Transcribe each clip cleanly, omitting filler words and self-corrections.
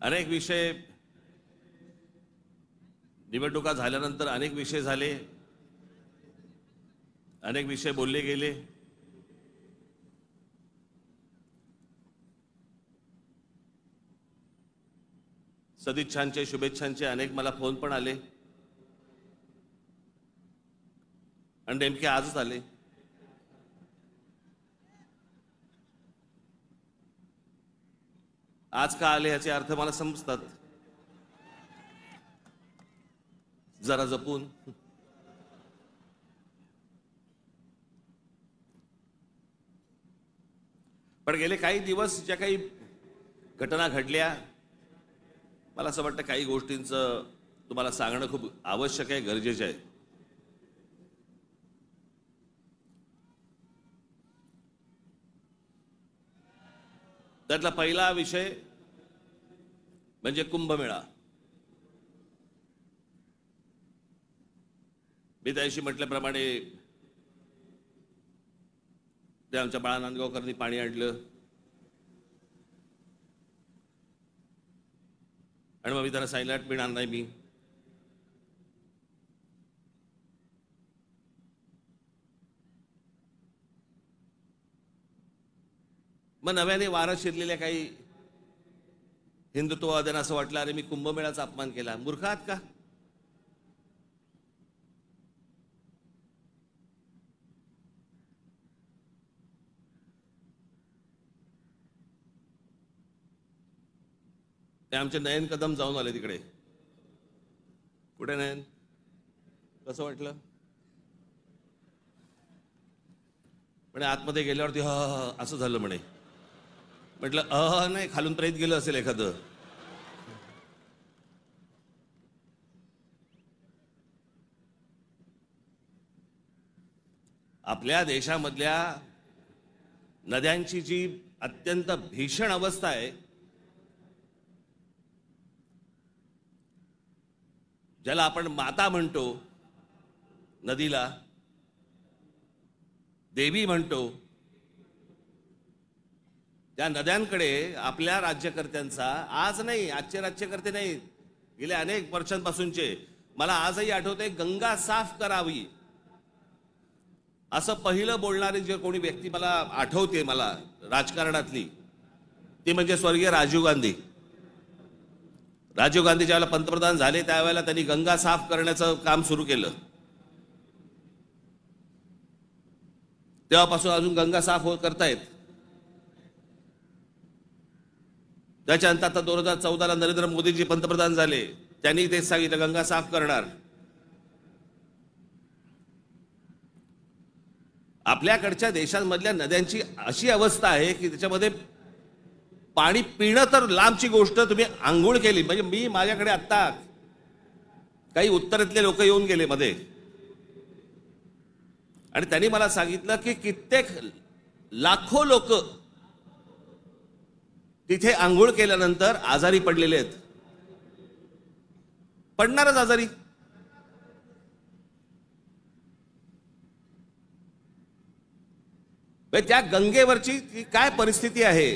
अनेक विषय निवडणुका झाल्यानंतर अनेक विषय झाले, अनेक विषय बोलले गेले। सदिच्छांचे शुभेच्छांचे अनेक मला फोन पण आले आणि नेमके आजच आले। आज का आले याचे अर्थ मला समजतात, जरा जपून। पण गेले काही दिवस ज्या काही घटना घडल्या, मला असं वाटतं काही गोष्टींचं तुम्हाला सांगणं खूप आवश्यक आहे, गरजेचं आहे। त्यातला पहिला विषय म्हणजे कुंभमेळा। मी त्याशी म्हटल्याप्रमाणे ते आमच्या बाळा नांदगावकरांनी पाणी आणलं आणि मग मी त्यांना सांगितलं पिणार नाही मी। मग नव्याने वारं शिरलेल्या काही हिंदुत्ववाद्यांना असं वाटलं, अरे मी कुंभमेळ्याचा अपमान केला। मूर्ख आहात का? ते आमचे नयन कदम जाऊन आले तिकडे। कुठे नयन? कसं वाटलं? म्हणे आतमध्ये गेल्यावरती असं झालं म्हणे। म्हटलं नाही, खालून प्रेत गेलं असेल एखादं। आपल्या देशामधल्या नद्यांची जी अत्यंत भीषण अवस्था आहे, ज्याला आपण माता म्हणतो, नदीला देवी म्हणतो, त्या नद्यांकडे आपल्या राज्यकर्त्यांचा आज नाही, आजचे राज्यकर्ते नाही, गेल्या अनेक वर्षांपासूनचे, मला आजही आठवते, गंगा साफ करावी असं पहिलं बोलणारी जे कोणी व्यक्ती मला आठवते, मला राजकारणातली, ती म्हणजे स्वर्गीय राजीव गांधी। राजीव गांधी ज्यावेळेला पंतप्रधान झाले त्यावेळेला त्यांनी गंगा साफ करण्याचं काम सुरू केलं। तेव्हापासून अजून गंगा साफ करतायत। त्याच्यानंतर आता 2014ला नरेंद्र मोदीजी पंतप्रधान झाले, त्यांनी तेच सांगितलं गंगा साफ करणार। आपल्याकडच्या देशांमधल्या नद्यांची अशी अवस्था आहे की त्याच्यामध्ये पाणी पिणं तर लांबची गोष्ट, तुम्ही आंघोळ केली म्हणजे, मी माझ्याकडे आता काही उत्तरेतले लोक येऊन गेले मध्ये आणि त्यांनी मला सांगितलं की कित्येक लाखो लोक तिथे आंघोळ केल्यानंतर आजारी पडलेले आहेत। पडणारच आजारी। त्या गंगेवरची काय परिस्थिती आहे?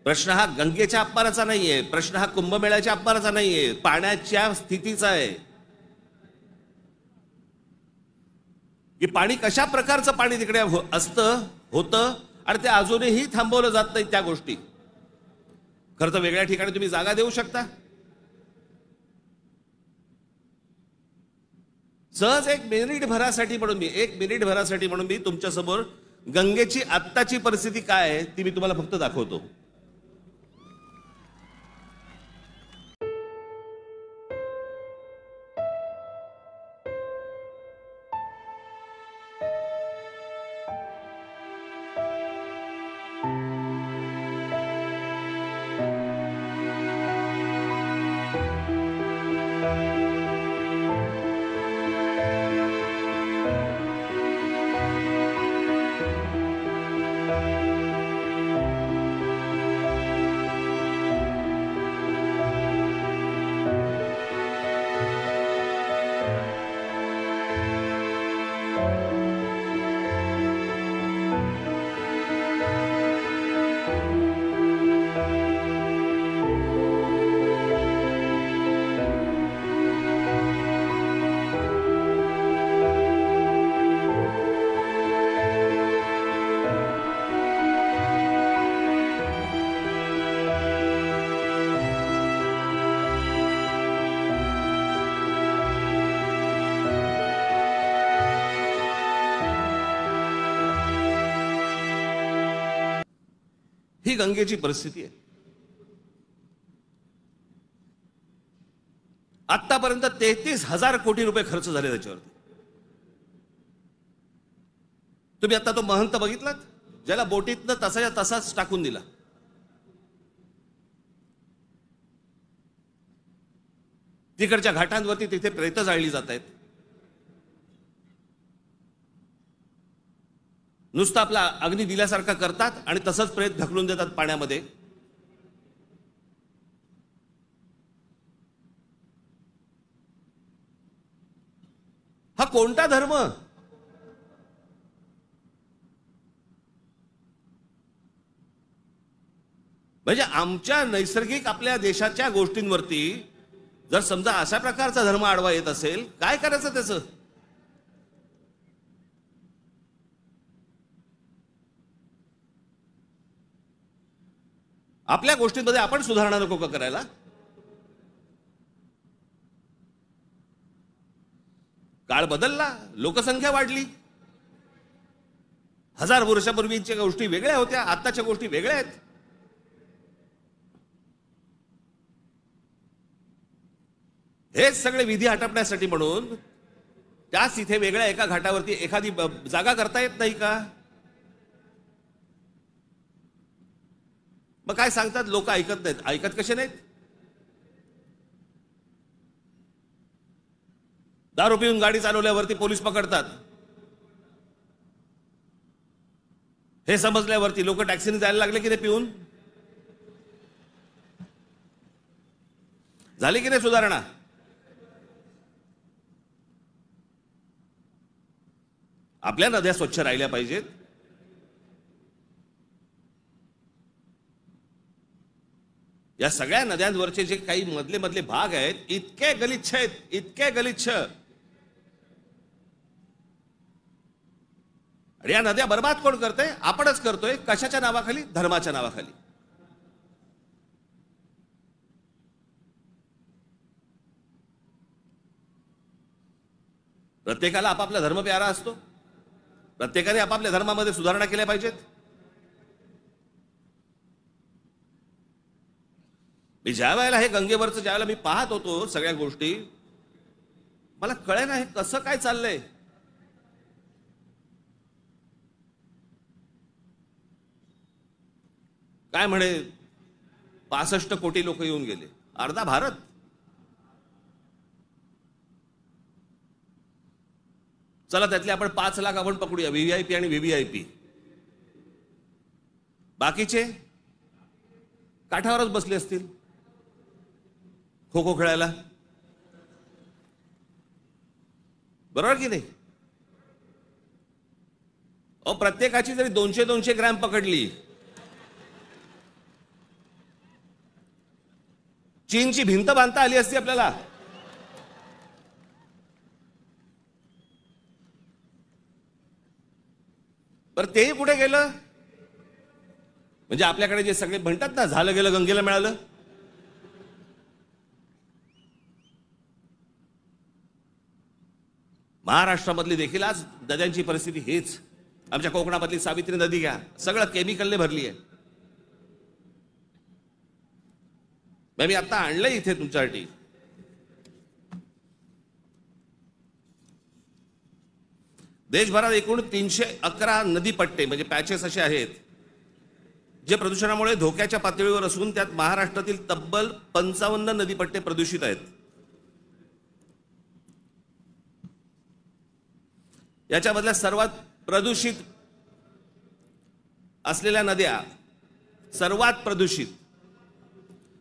प्रश्न हा गंगेच्या अपमानाचा नाहीये, प्रश्न हा कुंभमेळ्याच्या अपमानाचा नाहीये, पाण्याच्या स्थितीचा आहे की पाणी कशा प्रकारचं पाणी तिकडे असतं, होतं आणि ते अजूनही थांबवलं जात नाही त्या गोष्टी। खरं तर वेगळ्या ठिकाणी तुम्ही जागा देऊ शकता। सहज एक मिनिट भरासाठी म्हणून मी तुमच्या समोर गंगेची आत्ताची परिस्थिती काय आहे ती मी तुम्हाला फक्त दाखवतो। ही गंगेची परिस्थिती आहे. आतापर्यंत 33,000 कोटी रुपये खर्च झाले त्याच्यावरती. तुम्ही आता तो महंत बघितलात ज्याला बोटीतनं तसाच्या तसाच टाकून दिला. तिकडच्या घाटांवरती तिथे प्रेतं जाळली जात आहेत. नुसतं आपला अग्नी दिल्यासारखा करतात आणि तसंच प्रेत ढकलून देतात पाण्यामध्ये. हा कोणता धर्म? म्हणजे आमच्या नैसर्गिक आपल्या देशाच्या गोष्टींवरती जर समजा अशा प्रकारचा धर्म आडवा येत असेल, काय करायचं त्याचं? आपल्या गोष्टींमध्ये आपण सुधारणा नको का करायला? काळ बदलला, लोकसंख्या वाढली. 1000 वर्षापूर्वीच्या गोष्टी वेगळ्या होत्या, आताच्या गोष्टी वेगळ्या आहेत. हेच सगळे विधी हटपण्यासाठी म्हणून त्याच इथे वेगळ्या एका घाटावरती एखादी जागा करता येत नाही का? मग काय सांगतात लोक? ऐकत नाहीत. ऐकत कसे नाहीत? दारू पिऊन गाडी चालवल्यावरती पोलीस पकडतात. हे समजल्यावरती लोक टॅक्सीने जायला लागले की नाही पिऊन? झाली की नाही सुधारणा? आपल्या नद्या स्वच्छ राहिल्या पाहिजेत. या सगळ्या नद्यांवरचे जे काही मधले मधले भाग आहेत इतके गलिच्छ आहेत, इतके गलिच्छ. आणि या नद्या बर्बाद कोण करतोय? आपणच करतोय. कशाच्या नावाखाली? धर्माच्या नावाखाली. प्रत्येकाला आपापला धर्म प्यारा असतो. प्रत्येकाने आपापल्या धर्मामध्ये सुधारणा केल्या पाहिजेत. मी ज्या वेळेला हे गंगेवरचं ज्या वेळेला मी पाहत होतो सगळ्या गोष्टी, मला कळेना हे कसं काय चाललंय. काय म्हणे 65 कोटी लोक येऊन गेले, अर्धा भारत. चला त्यातले आपण 5 लाख आपण पकडूया, व्हीव्हीआयपी आणि व्हीव्हीआयपी. बाकीचे काठावरच बसले असतील खो खो खेळायला. बरोबर की नाही? प्रत्येकाची जरी 200-200 ग्रॅम पकडली, चीनची भिंत बांधता आली असती आपल्याला. बरं तेही कुठे गेलं? म्हणजे आपल्याकडे जे सगळे म्हणतात ना, झालं गेलं गंगेला मिळालं. महाराष्ट्रामधली देखील आज नद्यांची परिस्थिती हेच. आमच्या कोकणामधली सावित्री नदी घ्या, सगळं केमिकलने भरली आहे. मी आता आणलंय इथे तुमच्यासाठी. देशभरात एकूण 311 नदीपट्टे म्हणजे पॅचेस असे आहेत जे प्रदूषणामुळे धोक्याच्या पातळीवर असून त्यात महाराष्ट्रातील तब्बल 55 नदीपट्टे प्रदूषित आहेत. याच्यामधल्या सर्वात प्रदूषित असलेल्या नद्या, सर्वात प्रदूषित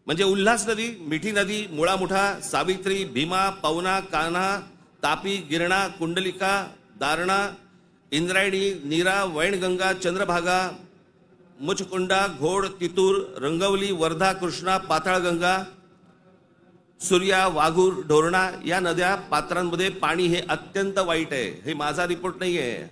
म्हणजे उल्हास नदी, मिठी नदी, मुळामुठा, सावित्री, भीमा, पवना, कान्हा, तापी, गिरणा, कुंडलिका, दारणा, इंद्रायणी, नीरा, वैनगंगा, चंद्रभागा, मुचकुंडा, घोड, तितूर, रंगवली, वर्धा, कृष्णा, पाताळगंगा, सूर्या, वाघूर, ढोरणा या नद्या पात्रांमध्ये पाणी हे अत्यंत वाईट आहे. हे माझा रिपोर्ट नाही आहे.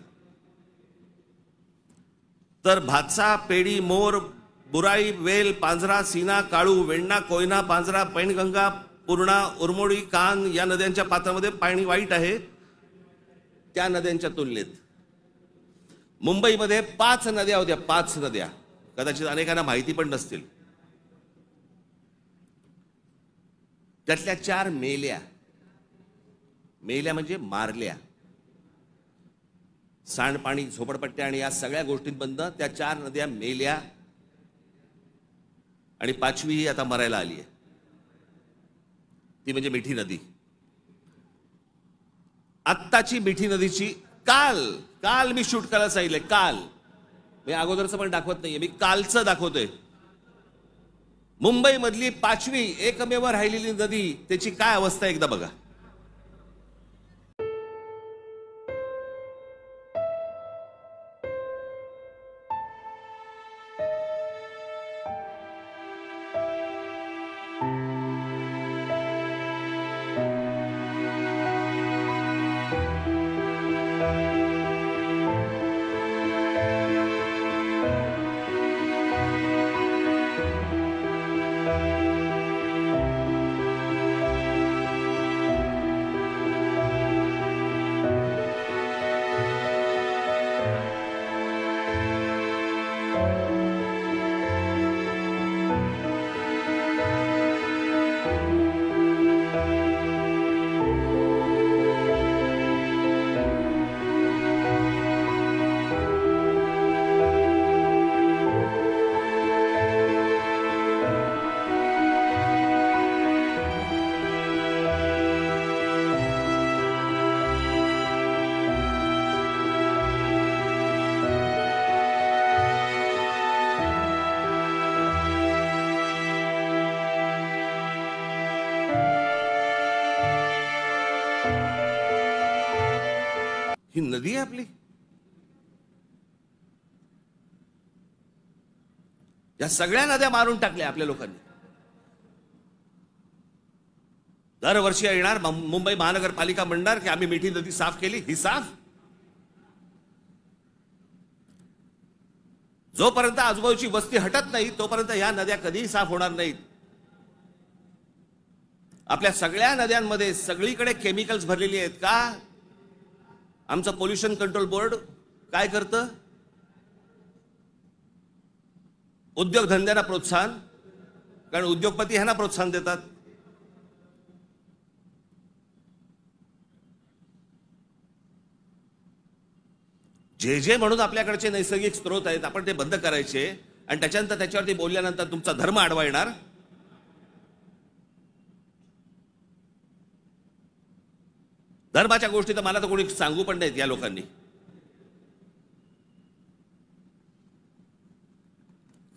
तर भातसा, पेडी, मोर, बुराई, वेल, पांझरा, सीना, काळू, वेण्णा, कोयना, पांझरा, पैनगंगा, पूर्णा, उरमोडी, कान या नद्यांच्या पात्रामध्ये पाणी वाईट आहे. त्या नद्यांच्या तुलनेत मुंबईमध्ये 5 नद्या होत्या, 5 नद्या. कदाचित अनेकांना माहिती पण नसतील. त्यातल्या 4 मेल्या. मेल्या म्हणजे मारल्या. सांडपाणी, झोपडपट्ट्या आणि या सगळ्या गोष्टींमधनं त्या 4 नद्या मेल्या आणि 5वी ही आता मरायला आली आहे. ती म्हणजे मिठी नदी. आत्ताची मिठी नदीची काल मी शूट करायला सांगितलंय. काल मी अगोदरचं पण दाखवत नाहीये, मी कालचं दाखवतोय. मुंबई मधली 5वी एकमेव राहिलेली नदी, त्याची काय अवस्था एकदा बघा. ही नदी आहे आपली. या सगळ्या नद्या मारून टाकल्या आपल्या लोकांनी. दरवर्षी येणार मुंबई महानगरपालिका म्हणणार की आम्ही मिठी नदी साफ केली. ही साफ जोपर्यंत आजूबाजूची वस्ती हटत नाही तोपर्यंत या नद्या कधीही साफ होणार नाहीत. आपल्या सगळ्या नद्यांमध्ये सगळीकडे केमिकल्स भरलेली आहेत. का? आमचं पोल्युशन कंट्रोल बोर्ड काय करतं? उद्योगधंद्यांना प्रोत्साहन, कारण उद्योगपती ह्यांना प्रोत्साहन देतात. जे म्हणून आपल्याकडचे नैसर्गिक स्रोत आहेत आपण ते बंद करायचे आणि त्याच्यानंतर त्याच्यावरती बोलल्यानंतर तुमचा धर्म आडवा येणार. धर्माच्या गोष्टी तर मला तर कोणी सांगू पण नाहीत या लोकांनी.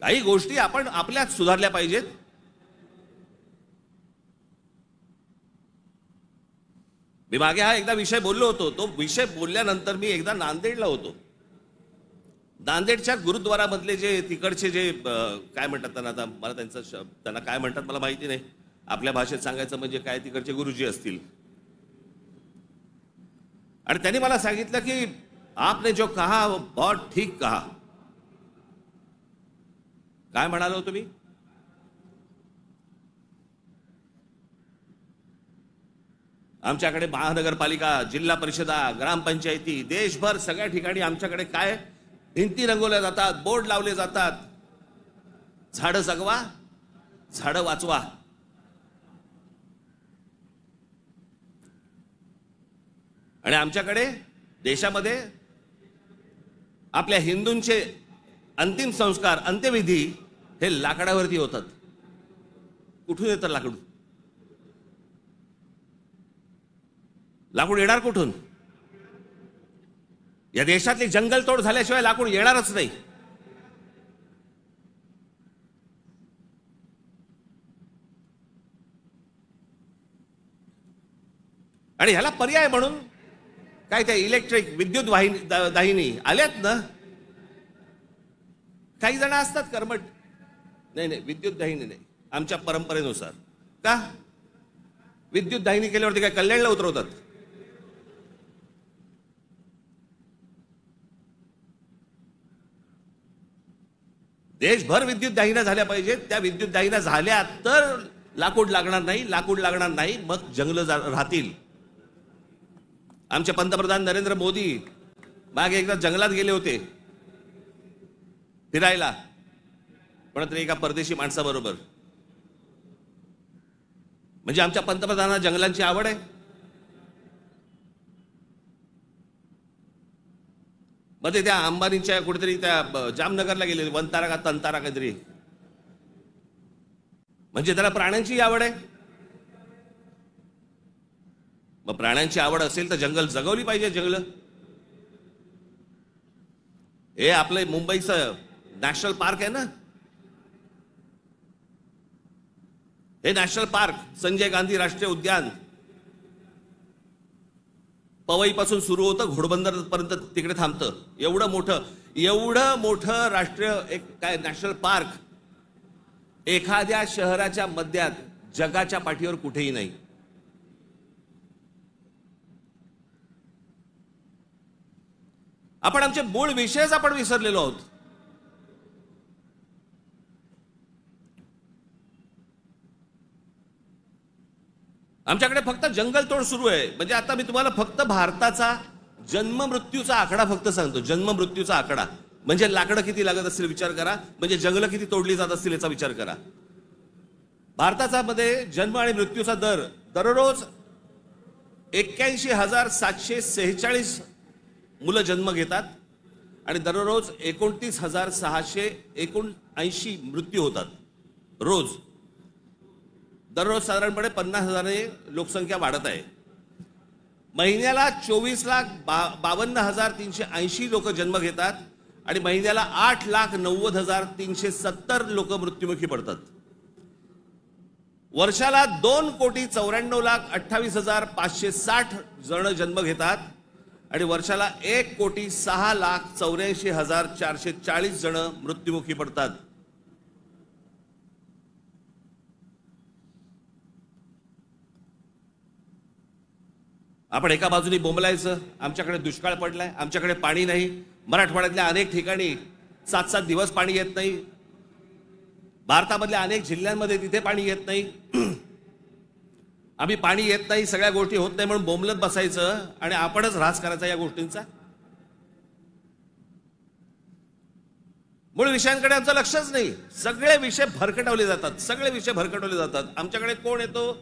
काही गोष्टी आपण आपल्यात सुधारल्या पाहिजेत. मी मागे हा एकदा विषय बोललो होतो. तो विषय बोलल्यानंतर मी एकदा नांदेडला होतो. नांदेडच्या गुरुद्वारामधले जे तिकडचे जे काय म्हणतात त्यांना, आता मला त्यांना काय म्हणतात मला माहिती नाही. आपल्या भाषेत सांगायचं म्हणजे काय, तिकडचे गुरुजी असतील. आणि त्यांनी मला सांगितलं की आपने जो कहा वो बहुत ठीक कहा. काय म्हणालो तुम्ही? आमच्याकडे महानगरपालिका, जिल्हा परिषदा, ग्रामपंचायती, देशभर सगळ्या ठिकाणी आमच्याकडे काय भिंती रंगवल्या जातात, बोर्ड लावले जातात, झाडं जगवा, झाडं वाचवा. आणि आमच्याकडे देशामध्ये आपल्या हिंदूंचे अंतिम संस्कार, अंत्यविधी हे लाकडावरती होतात. कुठून येतं लाकूड? लाकूड येणार कुठून? या देशातली जंगलतोड झाल्याशिवाय लाकूड येणारच नाही. आणि ह्याला पर्याय म्हणून काय त्या इलेक्ट्रिक विद्युत दाहिनी आल्यात ना. काही जण असतात कर्मठ, नाही विद्युत दाहिनी नाही, आमच्या परंपरेनुसार. का? विद्युत दाहिनी केल्यावरती काय कल्याणला उतरवतात? देशभर विद्युत दाहिन्या झाल्या पाहिजेत. त्या विद्युत दाहिन्या झाल्या तर लाकूड लागणार नाही. लाकूड लागणार नाही मग जंगल राहतील. आमचे पंतप्रधान नरेंद्र मोदी मागे एकदा जंगलात गेले होते फिरायला. कोणतरी एका परदेशी माणसाबरोबर. म्हणजे आमच्या पंतप्रधानांना जंगलांची आवड आहे. मग ते त्या अंबानीच्या कुठेतरी त्या जामनगरला गेलेले, वनतारा का तंतारा काहीतरी. म्हणजे त्याला प्राण्यांची आवड आहे. मग प्राण्यांची आवड असेल तर जंगल जगवली पाहिजे. जंगल हे आपलं मुंबईचं नॅशनल पार्क आहे ना, हे नॅशनल पार्क संजय गांधी राष्ट्रीय उद्यान पवईपासून सुरू होतं, घोडबंदर पर्यंत तिकडे थांबतं. एवढं मोठं राष्ट्रीय एक काय नॅशनल पार्क एखाद्या शहराच्या मध्यात जगाच्या पाठीवर कुठेही नाही. आपण आमचे मूळ विषयच आपण विसरलेलो आहोत. आमच्याकडे फक्त जंगलतोड सुरू आहे. म्हणजे आता मी तुम्हाला फक्त भारताचा जन्म मृत्यूचा आकडा फक्त सांगतो. जन्म मृत्यूचा आकडा म्हणजे लाकडं किती लागत असतील विचार करा, म्हणजे जंगलं किती तोडली जात असतील याचा विचार करा. भारताचा मध्ये जन्म आणि मृत्यूचा दर दररोज 81,746 मुलं जन्म घेतात आणि दररोज 29,679 मृत्यू होतात रोज. दररोज साधारणपणे 50,000 लोकसंख्या वाढत आहे. महिन्याला 24,52,380 लोक जन्म घेतात आणि महिन्याला 8,90,370 लोक मृत्युमुखी पडतात. वर्षाला 2,94,28,560 जण जन्म घेतात आणि वर्षाला 1,06,84,440 जण मृत्युमुखी पडतात. आपण एका बाजूने बोंबलायचं, आमच्याकडे दुष्काळ पडलाय, आमच्याकडे पाणी नाही. मराठवाड्यातल्या अनेक ठिकाणी 7-7 दिवस पाणी येत नाही. भारतामधल्या अनेक जिल्ह्यांमध्ये तिथे पाणी येत नाही. आम्ही पाणी येत नाही, सगळ्या गोष्टी होत नाही म्हणून बोंबलत बसायचं आणि आपणच ऱ्हास करायचा या गोष्टींचा. मूळ विषयांकडे आमचं लक्षच नाही. सगळे विषय भरकटवले जातात. आमच्याकडे कोण येतो,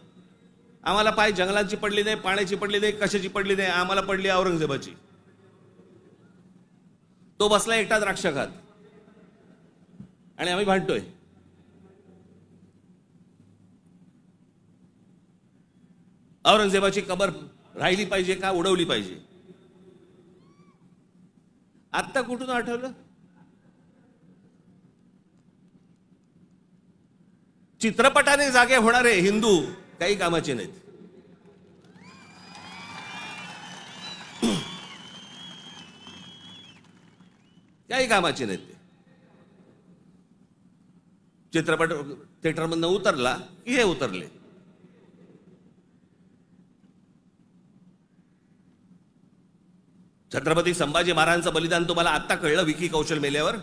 आम्हाला पाय जंगलांची पडली नाही, पाण्याची पडली नाही, कशाची पडली नाही, आम्हाला पडली औरंगजेबाची. तो बसला एकटा द्राक्ष खात आणि आम्ही भांडतोय. औरंगजेबाची कबर राहिली पाहिजे का उडवली पाहिजे? आत्ता कुठून आठवलं? चित्रपटाने जागे होणारे हिंदू काही कामाचे नाहीत. काही कामाचे नाहीत. चित्रपट थिएटरमधनं उतरला की हे उतरले. छत्रपती संभाजी महाराजांचं बलिदान तुम्हाला आत्ता कळलं विकी कौशल मेल्यावर?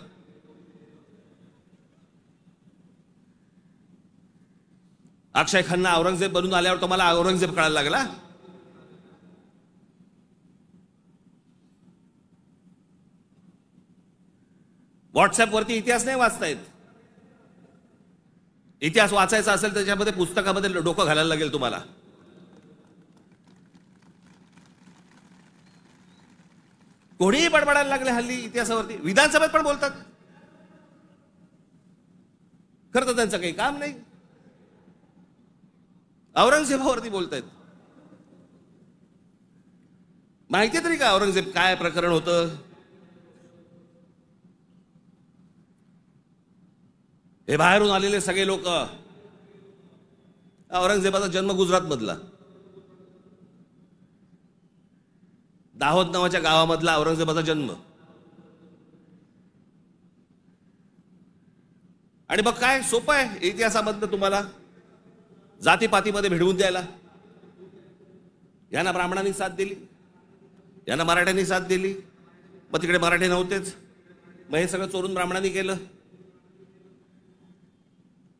अक्षय खन्ना औरंगजेब बनून आल्यावर तुम्हाला औरंगजेब कळायला लागला? व्हॉट्सअपवरती इतिहास नाही वाचतायत. इतिहास वाचायचा असेल त्याच्यामध्ये पुस्तकामध्ये डोकं घालायला लागेल तुम्हाला. कोणीही बडबडायला लागले हल्ली इतिहासावरती. विधानसभेत पण बोलतात. खरं तर त्यांचं काही काम नाही. औरंगजेबावरती बोलतायत. माहिती तरी का औरंगजेब काय प्रकरण होतं? हे बाहेरून आलेले सगळे लोक, औरंगजेबाचा जन्म गुजरात मधला, दाहोद नावाच्या गावामधला औरंगजेबाचा जन्म. आणि मग काय सोपं आहे इतिहासामधनं तुम्हाला जातीपातीमध्ये भिडवून द्यायला. यांना ब्राह्मणांनी साथ दिली, यांना मराठ्यांनी साथ दिली, मग तिकडे मराठी नव्हतेच, मग हे सगळं चोरून ब्राह्मणांनी केलं.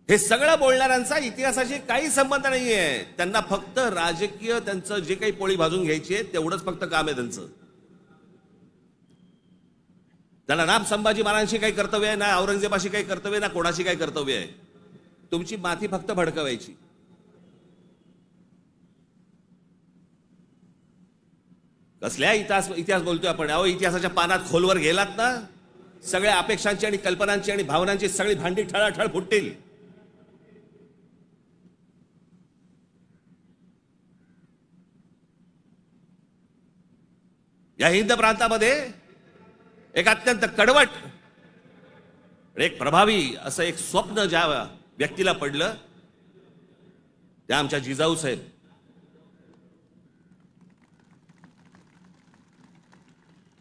हे सगळं बोलणाऱ्यांचा इतिहासाशी काही संबंध नाहीये. त्यांना फक्त राजकीय त्यांचं जे काही पोळी भाजून घ्यायची आहे तेवढंच फक्त काम आहे त्यांचं. त्याला ना संभाजी महाराजांशी काही कर्तव्य आहे, ना औरंगजेबाशी काही कर्तव्य, ना कोणाशी काही कर्तव्य आहे. तुमची माथी फक्त भडकवायची. कसल्या इतिहास बोलतोय आपण? अहो, इतिहासाच्या पानात खोलवर गेलात ना, सगळ्या अपेक्षांची आणि कल्पनांची आणि भावनांची सगळी भांडी ठळाठळ फुटतील. या हिंद प्रांतामध्ये एक अत्यंत कडवट, एक प्रभावी असं एक स्वप्न ज्या व्यक्तीला पडलं, त्या आमच्या जिजाऊ साहेब.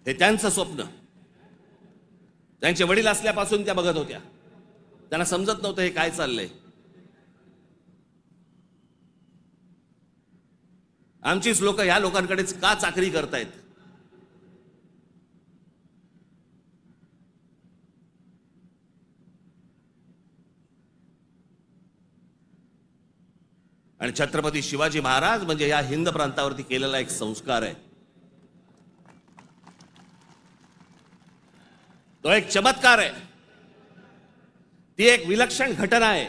हे त्यांचं स्वप्न त्यांचे वडील असल्यापासून त्या बघत होत्या. त्यांना समजत नव्हतं हे काय चाललंय. आमचीच लोक ह्या लोकांकडेच का चाकरी करतायत? आणि छत्रपती शिवाजी महाराज म्हणजे या हिंद प्रांतावरती केलेला एक संस्कार आहे. तो एक चमत्कार आहे. ती एक विलक्षण घटना आहे.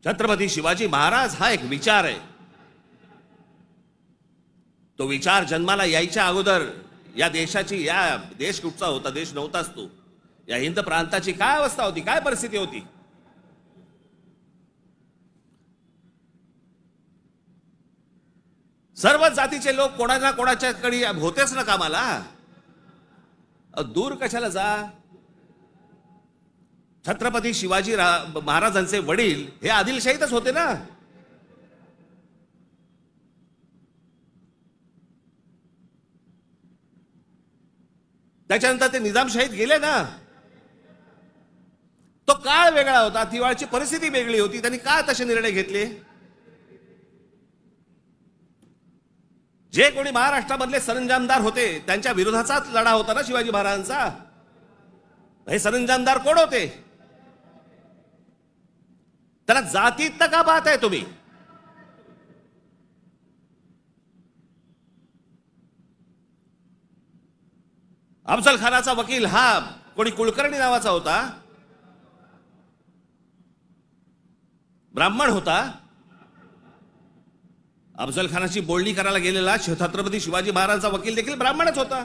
छत्रपती शिवाजी महाराज हा एक विचार आहे. तो विचार जन्माला यायच्या अगोदर या देशाची, या देश कुठचा होता? देश नव्हताच तो. या हिंद प्रांताची काय अवस्था होती, काय परिस्थिती होती? सर्व जातीचे लोक कोणाला कोणाच्याकडे होतेच ना कामाला. दूर कशाला जा? छत्रपती शिवाजी महाराजांचे वडील हे आदिलशाहीतच होते ना. त्याच्यानंतर ते निजामशाहीत गेले ना. तो काळ वेगळा होता, ती वेळची परिस्थिती वेगळी होती. त्यांनी का तसे निर्णय घेतले? जे कोणी महाराष्ट्रामधले सरंजामदार होते त्यांच्या विरोधाचाच लढा होता ना शिवाजी महाराजांचा. हे सरंजामदार कोण होते? त्याला जातीत का पाहताय तुम्ही? अफजल खानाचा वकील हा कोणी कुलकर्णी नावाचा होता, ब्राह्मण होता. अफजल खानाची बोलणी करायला गेलेला छत्रपती शिवाजी महाराजांचा वकील देखील ब्राह्मणच होता.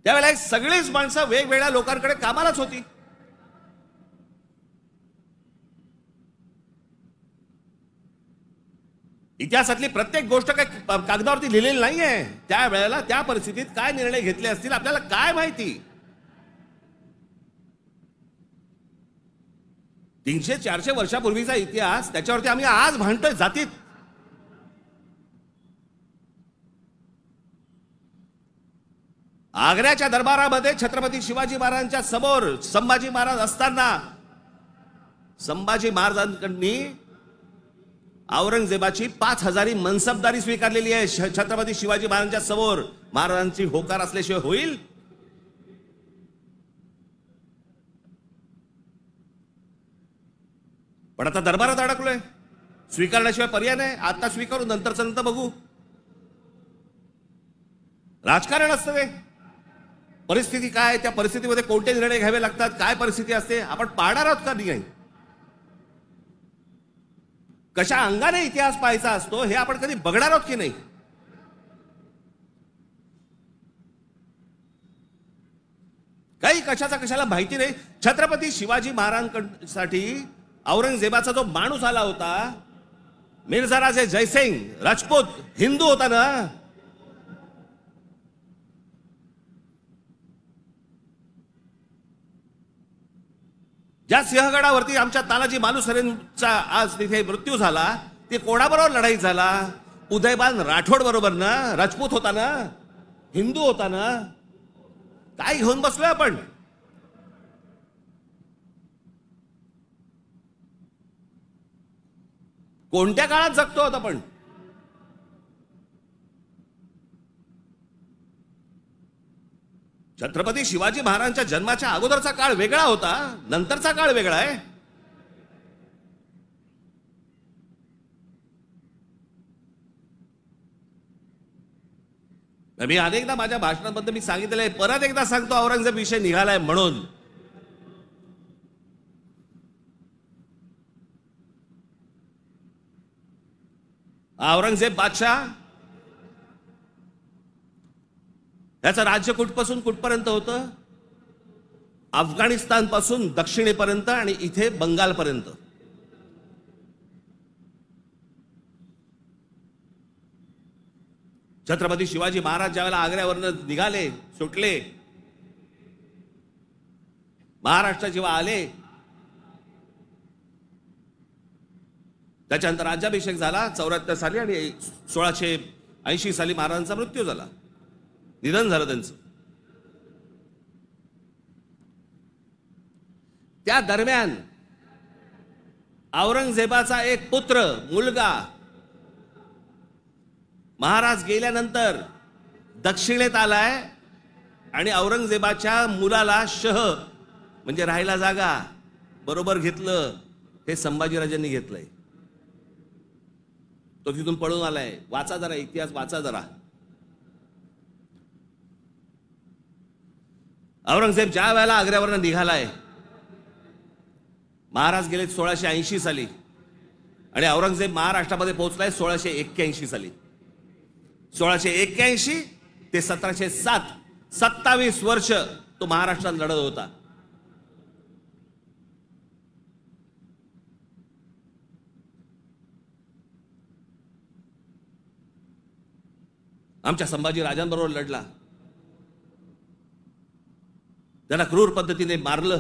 त्यावेळेला सगळीच माणसं वेगवेगळ्या लोकांकडे कामालाच होती. इतिहासातली प्रत्येक गोष्ट काही कागदावरती लिहिलेली नाहीये. त्यावेळेला त्या परिस्थितीत काय निर्णय घेतले असतील आपल्याला काय माहिती? 300-400 वर्षापूर्वीचा इतिहास, त्याच्यावरती आम्ही आज भांडतोय जातीत. आग्र्याच्या दरबारामध्ये छत्रपती शिवाजी महाराजांच्या समोर संभाजी महाराज असताना संभाजी महाराजांनी औरंगजेबाची 5000 मनसबदारी स्वीकारलेली आहे. छत्रपती शिवाजी महाराजांच्या समोर महाराजांची होकार असल्याशिवाय होईल? पण आता दरबारात अडकलोय, स्वीकारण्याशिवाय पर्याय नाही. आता स्वीकारू, नंतरचं नंतर बघू. राजकारण असतं ते. परिस्थिती काय, त्या परिस्थितीमध्ये कोणते निर्णय घ्यावे लागतात, काय परिस्थिती असते आपण पाहणार आहोत का नाही? कशा अंगाने इतिहास पाहायचा असतो हे आपण कधी बघणार आहोत की नाही? काही कशाचा कशाला माहिती नाही. छत्रपती शिवाजी महाराजांसाठी औरंगजेबाचा जो माणूस आला होता, मिर्झा राजे जयसिंग राजपूत, हिंदू होता ना. ज्या सिंहगडावरती आमच्या तानाजी मालुसरेंचा आज तिथे मृत्यू झाला, ते कोणाबरोबर लढाई झाला? उदयबान राठोड बरोबर ना. राजपूत होता ना, हिंदू होता ना. काय घेऊन बसलोय आपण? कोणत्या काळात जगतो आहोत आपण? छत्रपती शिवाजी महाराजांच्या जन्माच्या अगोदरचा काळ वेगळा होता, नंतरचा काळ वेगळा आहे. मी अनेकदा माझ्या भाषणांमध्ये मी सांगितलेलं आहे, परत एकदा सांगतो, औरंगजेब विषय निघालाय म्हणून. औरंगजेब बादशाह याचं राज्य कुठपासून कुठपर्यंत होतं? अफगाणिस्तान पासून दक्षिणेपर्यंत आणि इथे बंगालपर्यंत. छत्रपती शिवाजी महाराज ज्यावेळेला आग्र्यावरनं निघाले, सुटले, महाराष्ट्र जेव्हा आले, त्याच्यानंतर राज्याभिषेक झाला 74 साली आणि 1680 साली महाराजांचा मृत्यू झाला, निधन झालं त्यांचं. त्या दरम्यान औरंगजेबाचा एक पुत्र, मुलगा, महाराज गेल्यानंतर दक्षिणेत आलाय आणि औरंगजेबाच्या मुलाला शह म्हणजे राहायला जागा बरोबर घेतलं. हे संभाजीराजांनी घेतलंय. तो तिथून पळून आलाय. वाचा जरा इतिहास, वाचा जरा. औरंगजेब ज्या वेळेला आग्र्यावरनं निघालाय, महाराज गेले 1680 साली आणि औरंगजेब महाराष्ट्रामध्ये पोहोचलाय 1681 साली. 1681 ते 1707, 27 वर्ष तो महाराष्ट्रात लढत होता. आमच्या संभाजी राजांबरोबर लढला. त्यांना क्रूर पद्धतीने मारलं.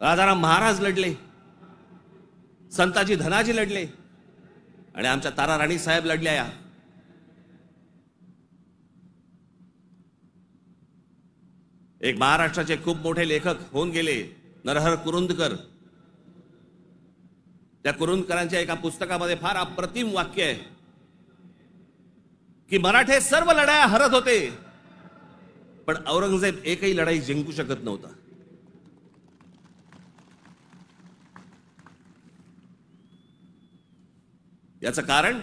राजाराम महाराज लढले, संताजी धनाजी लढले आणि आमच्या तारा राणी साहेब लढल्या. एक महाराष्ट्राचे खूप मोठे लेखक होऊन गेले, नरहर कुरुंदकर. त्या कुरुंदकरांच्या एका पुस्तकामध्ये फार अप्रतिम वाक्य आहे की मराठे सर्व लढाया हरत होते, पण औरंगजेब एकही लढाई जिंकू शकत नव्हता. याचं कारण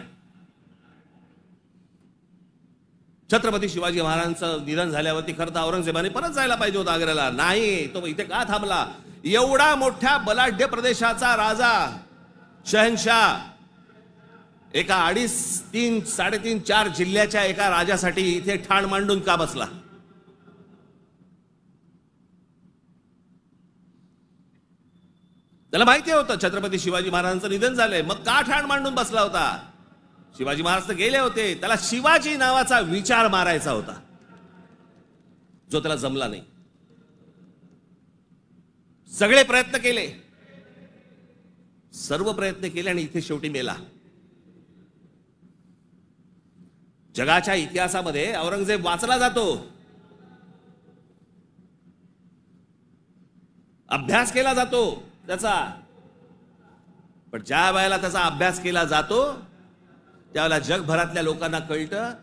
छत्रपती शिवाजी महाराजांचं निधन झाल्यावरती खरं तर औरंगजेबाने परत जायला पाहिजे होतं आग्र्याला. नाही, तो इथे का थांबला? एवढा मोठ्या बलाढ्य प्रदेशाचा राजा, शहनशाह, एका 2.5, 3, 3.5, 4 जिल्ह्याच्या एका राजासाठी इथे ठाण मांडून का बसला? त्याला माहिती होतं छत्रपती शिवाजी महाराजांचं निधन झालंय, मग का ठाण मांडून बसला होता? शिवाजी महाराज तर गेले होते, त्याला शिवाजी नावाचा विचार मारायचा होता, जो त्याला जमला नाही. सगळे प्रयत्न केले, सर्व प्रयत्न केले आणि इथे शेवटी मेला. जगाच्या इतिहासामध्ये औरंगजेब वाचला जातो, अभ्यास केला जातो त्याचा, पण ज्या वेळेला त्याचा अभ्यास केला जातो त्यावेळेला जगभरातल्या लोकांना कळतं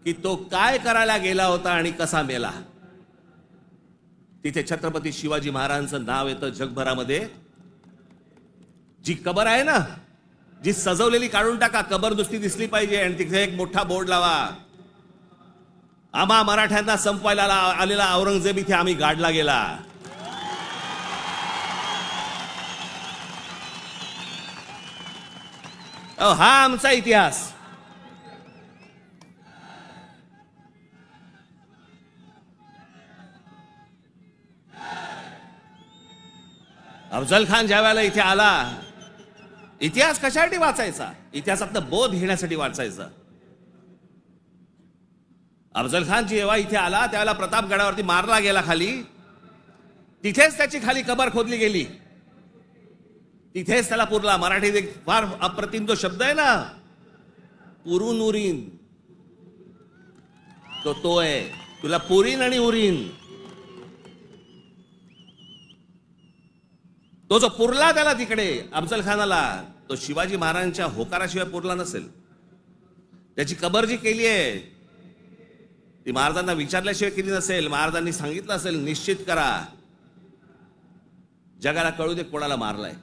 की तो काय करायला गेला होता आणि कसा मेला. तिथे छत्रपती शिवाजी महाराजांचं नाव येतं जगभरामध्ये. जी कबर आहे ना, जी सजवलेली काढून टाका, कबर नुसती दिसली पाहिजे आणि तिथे एक मोठा बोर्ड लावा, आम्हा मराठ्यांना संपवायला आलेला औरंगजेब इथे आम्ही गाडला गेला. हा आमचा इतिहास. अफजल खान ज्या वेळेला इथे आला, इतिहास कशासाठी वाचायचा? इतिहासातनं बोध घेण्यासाठी वाचायचा. अफजल खान जेव्हा इथे आला त्यावेळेला प्रतापगडावरती मारला गेला खाली, तिथेच त्याची खाली कबर खोदली गेली, तिथेच त्याला पुरला. मराठीत एक फार अप्रतिम जो शब्द आहे ना, पुरून उरीन, तो आहे. तुला पुरीन आणि उरीन, तो जो पुरला त्याला तिकडे अफजल खानाला, तो शिवाजी महाराजांच्या होकाराशिवाय पुरला नसेल. त्याची कबर जी केली आहे ती महाराजांना विचारल्याशिवाय केली नसेल. महाराजांनी सांगितलं असेल निश्चित करा, जगाला कळू दे कोणाला मारलाय.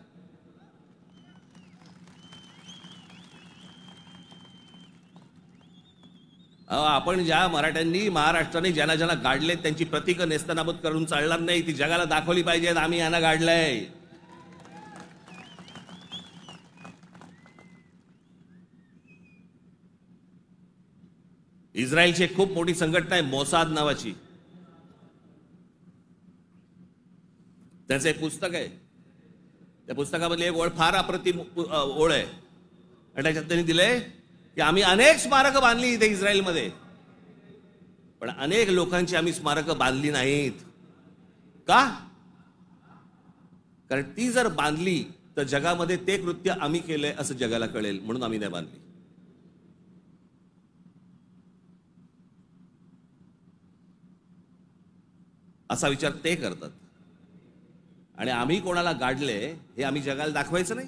आपण ज्या मराठ्यांनी महाराष्ट्राने ज्यांना ज्यांना गाडले त्यांची प्रतीक नेस्तनाबूत करून चालणार नाही. ती जगाला दाखवली पाहिजेत आम्ही यांना गाडलंय. इस्रायलची एक खूप मोठी संघटना आहे मोसाद नावाची. त्याचं एक पुस्तक आहे. त्या पुस्तकामधली एक ओळ फार अप्रतिम ओळ आहे. आणि त्याच्यात त्यांनी दिलंय की आम्ही अनेक स्मारकं बांधली इथे इस्रायलमध्ये, पण अनेक लोकांची आम्ही स्मारकं बांधली नाहीत. का? कारण ती जर बांधली तर जगामध्ये ते कृत्य आम्ही केलंय असं जगाला कळेल, म्हणून आम्ही नाही बांधली. असा विचार ते करतात. आणि आम्ही कोणाला गाडले हे आम्ही जगाला दाखवायचं नाही.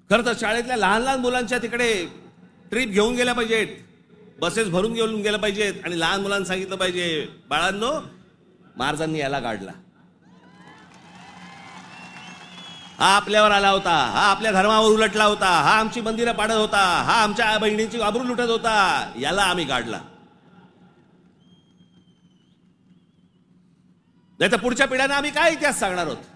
खरं तर शाळेतल्या लहान लहान मुलांच्या तिकडे ट्रिप घेऊन गेल्या पाहिजेत, बसेस भरून घेऊन गेल्या पाहिजेत आणि लहान मुलांना सांगितलं पाहिजे बाळांनो महाराजांनी याला गाडला, हा आपल्यावर आला होता, हा आपल्या धर्मावर उलटला होता, हा आमची मंदिरं पाडत होता, हा आमच्या बहिणींची आबरू लुटत होता, याला आम्ही गाडला. नाही तर पुढच्या पिढ्यांना आम्ही काय इतिहास सांगणार आहोत.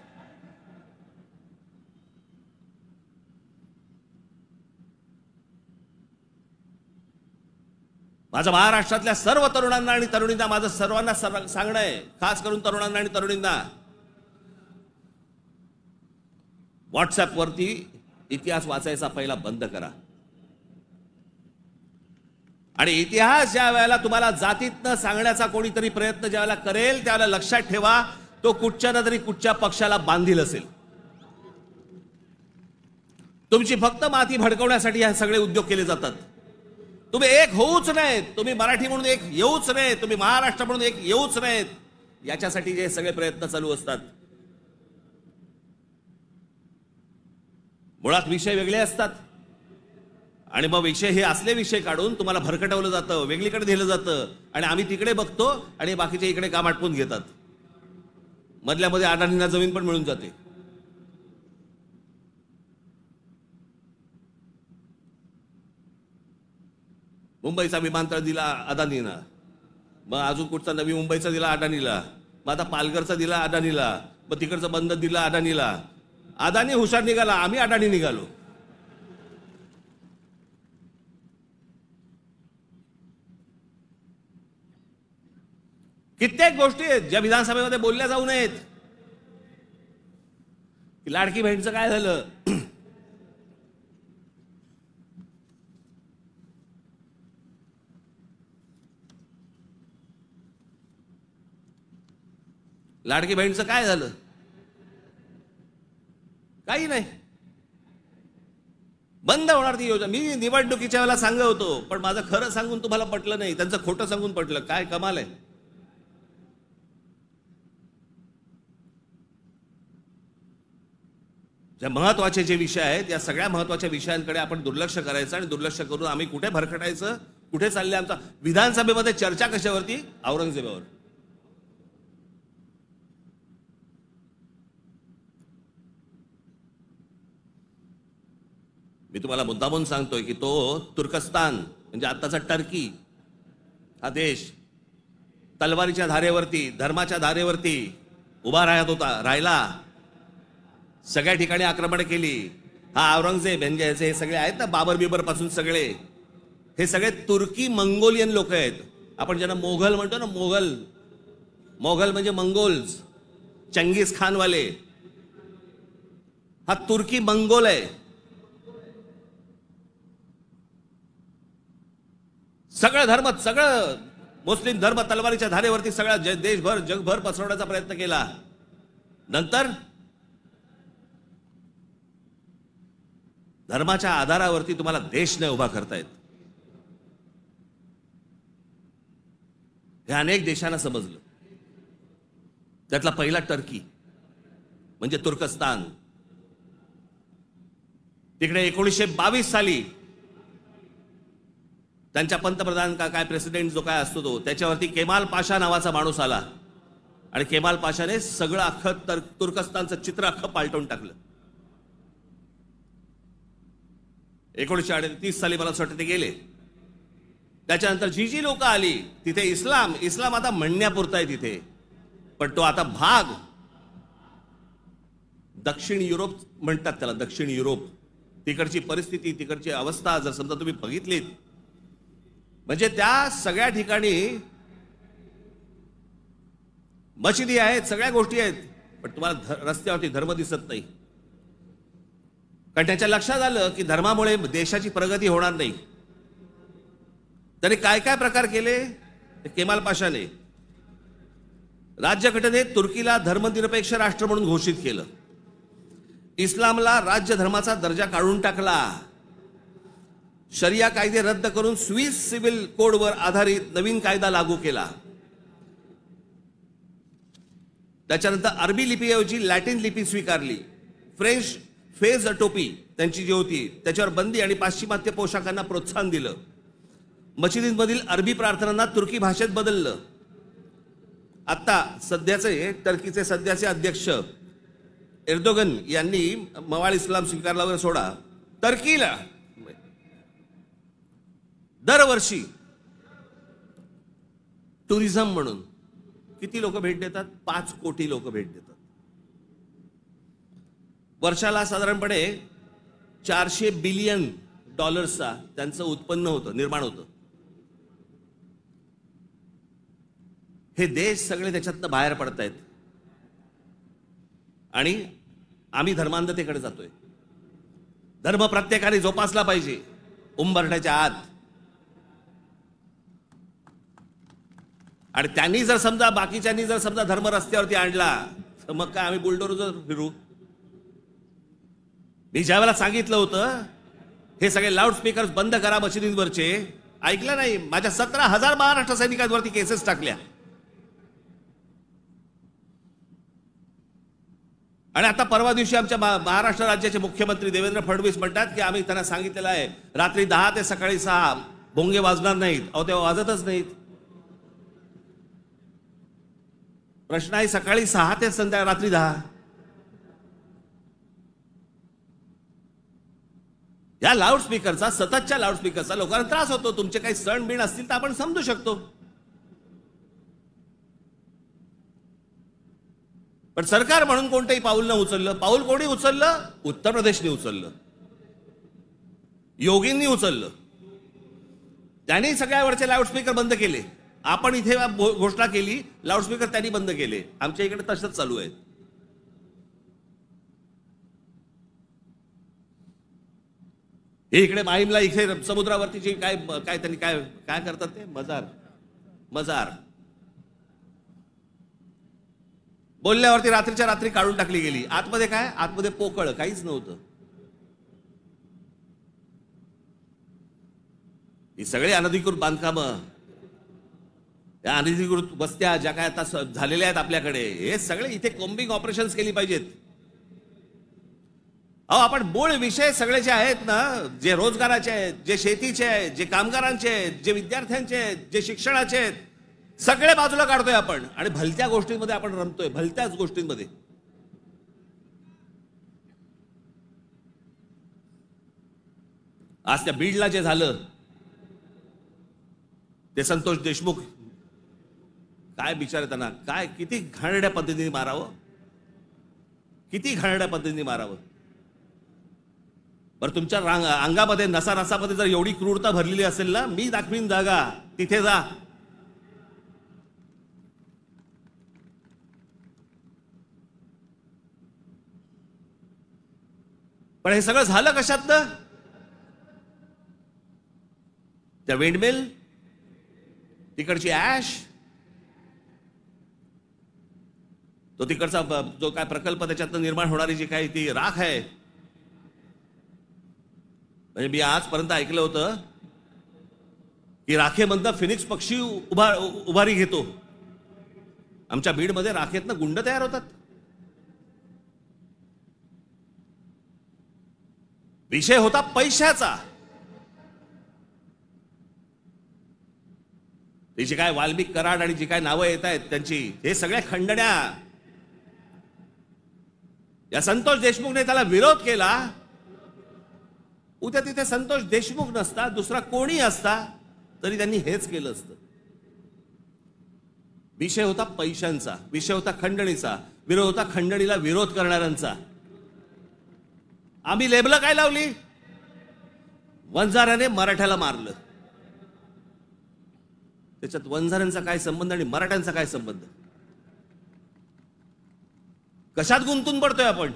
माझं महाराष्ट्रातल्या सर्व तरुणांना आणि तरुणींना माझं सर्वांना सांगणं आहे, खास करून तरुणांना आणि तरुणींना, व्हॉट्सअपवरती इतिहास वाचायचा पहिला बंद करा. आणि इतिहास ज्या वेळेला तुम्हाला जातीतनं सांगण्याचा कोणीतरी प्रयत्न ज्या वेळेला करेल त्यावेळेला लक्षात ठेवा तो कुठच्या ना तरी कुठच्या पक्षाला बांधील असेल. तुमची फक्त माती भडकवण्यासाठी हे सगळे उद्योग केले जातात. तुम्ही एक होऊच नाहीत, तुम्ही मराठी म्हणून एक येऊच नाहीत, तुम्ही महाराष्ट्र म्हणून एक येऊच नाहीत, याच्यासाठी जे सगळे प्रयत्न चालू असतात. मुळात विषय वेगळे असतात आणि मग विषय हे असले विषय काढून तुम्हाला भरकटवलं जातं, वेगळीकडे दिलं जातं आणि आम्ही तिकडे बघतो आणि बाकीचे इकडे काम आटपून घेतात. मधल्या मध्ये अडाणींना जमीन पण मिळून जाते. मुंबईचा विमानतळ दिला अदानीला, मग अजून कुठचा नवी मुंबईचा दिला अदानीला, मग आता पालघरचा दिला अदानीला, मग तिकडचं बंद दिला अदानीला. अदानी हुशार निघाला, आम्ही अडाणी निघालो. कित्येक गोष्टी आहेत ज्या विधानसभेमध्ये बोलल्या जाऊ नयेत. लाडकी बहीणचं काय झालं? लाडकी बहीणचं काय झालं? काही नाही, बंद होणार ती योजना. मी निवडणुकीच्या वेळेला सांगत होतो, पण माझं खरं सांगून तुम्हाला पटलं नाही, त्यांचं खोटं सांगून पटलं. काय कमाल आहे. ज्या महत्वाचे जे विषय आहेत या सगळ्या महत्वाच्या विषयांकडे आपण दुर्लक्ष करायचं आणि दुर्लक्ष करून आम्ही कुठे भरकटायचं, कुठे चालले आमचा. विधानसभेमध्ये चर्चा कशावरती? औरंगजेबावर. मी तुम्हाला मुद्दामून सांगतोय की तो तुर्कस्तान म्हणजे आताचा टर्की हा देश तलवारीच्या धारेवरती, धर्माच्या धारेवरती उभा राहिला, सगळ्या ठिकाणी आक्रमण केली. हा औरंगजेब म्हणजे हे सगळे आहेत ना, बाबर बिबर पासून सगळे, हे सगळे तुर्की मंगोलियन लोक आहेत. आपण ज्यांना मोघल म्हणतो ना, मोघल म्हणजे मंगोल्स, चंगीज खान वाले. हा तुर्की मंगोल आहे. सगळं धर्म, सगळं मुस्लिम धर्म तलवारीच्या धारेवरती सगळा देशभर जगभर पसरवण्याचा प्रयत्न केला. नंतर धर्माच्या आधारावरती तुम्हाला देश नाही उभा करता येत. हे अनेक देशांना समजलं. त्यातला पहिला टर्की म्हणजे तुर्कस्तान. तिकडे 1922 साली त्यांच्या पंतप्रधान का काय प्रेसिडेंट जो काय असतो तो त्याच्यावरती केमाल पाशा नावाचा माणूस आला आणि केमाल पाशाने सगळं अख्खं तुर्कस्तानचं चित्र अख्खं पालटून टाकलं. 1938 साली मला असं वाटतं ते गेले. त्याच्यानंतर जी लोक आली तिथे इस्लाम आता म्हणण्यापुरता आहे तिथे, पण तो आता भाग दक्षिण युरोप म्हणतात त्याला, दक्षिण युरोप. तिकडची परिस्थिती, तिकडची अवस्था जर समजा तुम्ही बघितलीत, म्हणजे त्या सगळ्या ठिकाणी मशिदी आहेत, सगळ्या गोष्टी आहेत, पण तुम्हाला रस्त्यावरती धर्म दिसत नाही. कारण त्याच्या लक्षात आलं की धर्मामुळे देशाची प्रगती होणार नाही. त्याने काय काय प्रकार केले केमाल पाशाने. राज्यघटनेत तुर्कीला धर्मनिरपेक्ष राष्ट्र म्हणून घोषित केलं. इस्लामला राज्य धर्माचा दर्जा काढून टाकला. शरिया कायदे रद्द करून स्विस सिव्हिल कोडवर आधारित नवीन कायदा लागू केला. त्याच्यानंतर अरबी लिपीऐवजी लॅटिन लिपी स्वीकारली. फ्रेंच फेज टोपी त्यांची जी होती त्याच्यावर बंदी आणि पाश्चिमात्य पोशाखांना प्रोत्साहन दिलं. मशिदींमधील अरबी प्रार्थनांना तुर्की भाषेत बदललं. आता सध्याचे टर्कीचे सध्याचे अध्यक्ष एर्दोगन यांनी मवाळ इस्लाम स्वीकारल्यावर सोडा, टर्कीला दरवर्षी टुरिझम म्हणून किती लोक भेट देतात? 5 कोटी लोक भेट देतात. वर्षाला साधारणपणे $400 बिलियन त्यांचं उत्पन्न होतं, निर्माण होतं. हे देश सगळे त्याच्यातनं बाहेर पडतायत आणि आम्ही धर्मांधतेकडे जातोय. धर्म प्रत्येकाने जोपासला पाहिजे उंबरठ्याच्या आत. आणि त्यांनी जर समजा बाकीच्यांनी जर समजा धर्म रस्त्यावरती आणला तर मग काय आम्ही बुलडोजर फिरू? मी ज्यावेळेला सांगितलं होतं हे सगळे लाऊडस्पीकर बंद करा मशिदींवरचे, ऐकलं नाही. माझ्या 17,000 महाराष्ट्र सैनिकांवरती केसेस टाकल्या. आणि आता परवा दिवशी आमच्या महाराष्ट्र राज्याचे मुख्यमंत्री देवेंद्र फडणवीस म्हणतात की आम्ही त्यांना सांगितलेलं आहे रात्री 10 ते सकाळी 6 भोंगे वाजणार नाहीत. अहो तेव्हा वाजतच नाहीत. प्रश्न आहे सकाळी 6 ते संध्याकाळी रात्री 10. या लाऊडस्पीकरचा, सततच्या लाऊडस्पीकरचा लोकांना त्रास होतो. तुमचे काही सण बिण असतील तर आपण समजू शकतो, पण सरकार म्हणून कोणतंही पाऊल न उचललं. पाऊल कोणी उचललं? उत्तर प्रदेशने उचललं, योगींनी उचललं. त्यांनी सगळ्यावरचे लाऊडस्पीकर बंद केले. आपण इथे घोषणा केली, लाऊडस्पीकर त्यांनी बंद केले. आमच्या इकडे तसंच चालू आहे. हे इकडे माहीमला इथे समुद्रावरती काय काय त्यांनी काय काय करतात ते मजार बोलल्यावरती रात्रीच्या रात्री काढून टाकली गेली. आतमध्ये काय? आतमध्ये पोकळ काहीच नव्हतं. ही सगळे अनधिकृत बांधकामं, या अनधिकृत वस्त्या ज्या काय आता झालेल्या आहेत आपल्याकडे, हे सगळे इथे कोम्बिंग ऑपरेशन्स केली पाहिजेत. अहो आपण मूळ विषय सगळे जे आहेत ना, जे रोजगाराचे आहेत, जे शेतीचे आहेत, जे कामगारांचे आहेत, जे विद्यार्थ्यांचे आहेत, जे शिक्षणाचे आहेत, सगळे बाजूला काढतोय आपण आणि भलत्या गोष्टींमध्ये आपण रमतोय. भलत्याच गोष्टींमध्ये. आज त्या बीडला जे झालं ते संतोष देशमुख, काय बिचारे त्यांना काय किती घाणेरड्या पद्धतीने मारावं, किती घाणेरड्या पद्धतीने मारावं. बरं तुमच्या अंगामध्ये नसामध्ये जर एवढी क्रूरता भरलेली असेल ना, मी दाखवीन जागा, तिथे जा. पण हे सगळं झालं कशातनं? त्या विंडमिल, तिकडची ऍश, तो तिकडचा जो काय प्रकल्प त्याच्यातनं निर्माण होणारी जी काही ती राख आहे. म्हणजे मी आजपर्यंत ऐकलं होतं की राखेमधनं फिनिक्स पक्षी उभारी घेतो. आमच्या बीडमध्ये राखेतनं गुंड तयार होतात. विषय होता पैशाचा. ती जी काय वाल्मिक कराड आणि जी काय नावं येत आहेत त्यांची, हे सगळ्या खंडण्या. या संतोष देशमुखने त्याला विरोध केला. उद्या तिथे संतोष देशमुख नसता, दुसरा कोणी असता तरी त्यांनी हेच केलं असतं. विषय होता पैशांचा, विषय होता खंडणीचा, विरोध होता खंडणीला विरोध करणाऱ्यांचा. आम्ही लेबलं काय लावली? वंजाऱ्याने मराठ्याला मारलं. त्याच्यात वंजाऱ्यांचा काय संबंध आणि मराठ्यांचा काय संबंध? कशात गुंतून पडतोय आपण?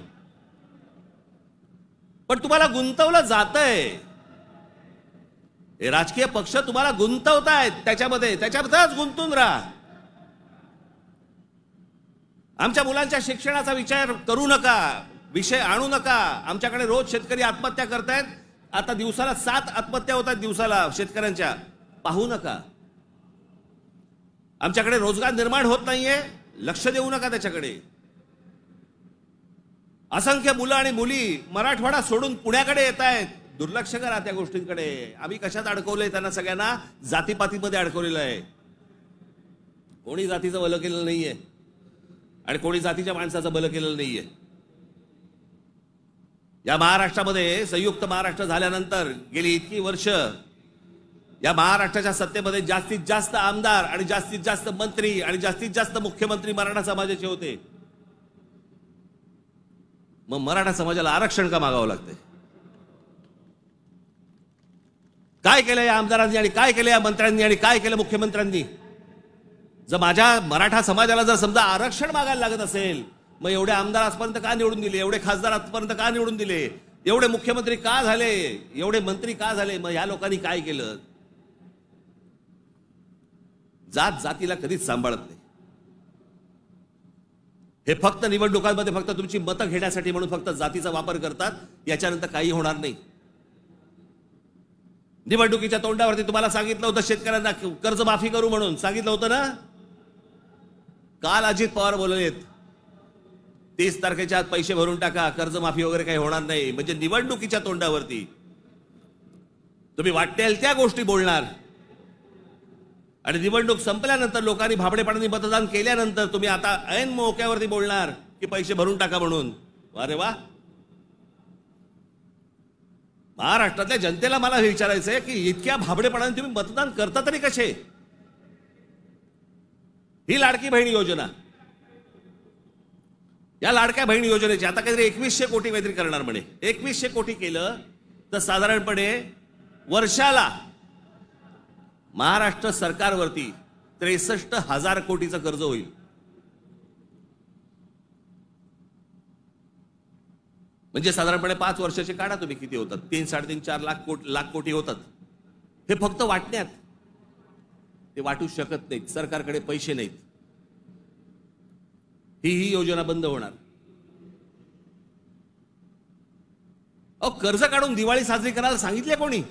पण तुम्हाला गुंतवलं जातंय. हे राजकीय पक्ष तुम्हाला गुंतवतायत त्याच्यामध्येच गुंतून राहा. आमच्या मुलांच्या शिक्षणाचा विचार करू नका, विषय आणू नका. आमच्याकडे रोज शेतकरी आत्महत्या करतायत. आता दिवसाला 7 आत्महत्या होतात दिवसाला शेतकऱ्यांच्या. पाहू नका. आमच्याकडे रोजगार निर्माण होत नाहीये, लक्ष देऊ नका त्याच्याकडे. असंख्य मुलं आणि मुली मराठवाडा सोडून पुण्याकडे येत आहेत. दुर्लक्ष करा त्या गोष्टींकडे. आम्ही कशात अडकवलंय त्यांना? सगळ्यांना जातीपातीमध्ये अडकवलेलं आहे. कोणी जातीचं भलं केलेलं नाहीये आणि कोणी जातीच्या माणसाचं भलं केलेलं नाहीये. या महाराष्ट्रामध्ये संयुक्त महाराष्ट्र झाल्यानंतर गेली इतकी वर्ष या महाराष्ट्राच्या सत्तेमध्ये जास्तीत जास्त आमदार आणि जास्तीत जास्त मंत्री आणि जास्तीत जास्त मुख्यमंत्री मराठा समाजाचे होते. मग मराठा समाजाला आरक्षण का मागावं लागते? काय केलं या आमदारांनी आणि काय केलं या मंत्र्यांनी आणि काय केलं मुख्यमंत्र्यांनी? जर माझ्या मराठा समाजाला जर समजा आरक्षण मागायला लागत असेल, मग एवढे आमदार आजपर्यंत का निवडून दिले? एवढे खासदार आजपर्यंत का निवडून दिले? एवढे मुख्यमंत्री का झाले? एवढे मंत्री का झाले? मग या लोकांनी काय केलं? जात जातीला कधीच सांभाळत नाही. हे फक्त निवडणुकांमध्ये फक्त तुमची मतं घेण्यासाठी म्हणून फक्त जातीचा वापर करतात. याच्यानंतर काही होणार नाही. निवडणुकीच्या तोंडावरती तुम्हाला सांगितलं होतं शेतकऱ्यांना कर्जमाफी करू म्हणून, सांगितलं होतं ना? काल अजित पवार बोललेत 30 तारखेच्या आत पैसे भरून टाका, कर्जमाफी वगैरे काही होणार नाही. म्हणजे निवडणुकीच्या तोंडावरती तुम्ही वाटेल त्या गोष्टी बोलणार आणि निवडणूक संपल्यानंतर लोकांनी भाबडेपणाने मतदान केल्यानंतर तुम्ही आता ऐन मोक्यावरती बोलणार की पैसे भरून टाका म्हणून. अरे वा. महाराष्ट्रातल्या जनतेला मला हे विचारायचंय की इतक्या भाबडेपणाने तुम्ही मतदान करता तरी कसे? ही लाडकी बहीण योजना, या लाडक्या बहीण योजनेची आता काहीतरी 2100 कोटी काहीतरी करणार म्हणे. 2100 कोटी केलं तर साधारणपणे वर्षाला महाराष्ट्र सरकारवरती 63,000 कोटीचं कर्ज होईल. म्हणजे साधारणपणे 5 वर्षाचे काढा तुम्ही, किती होतात? 3, 3.5, 4 लाख कोटी होतात. हे फक्त वाटण्यात. ते वाटू शकत नाहीत, सरकारकडे पैसे नाहीत. ही योजना बंद होणार. अहो, कर्ज काढून दिवाळी साजरी करायला सांगितले कोणी?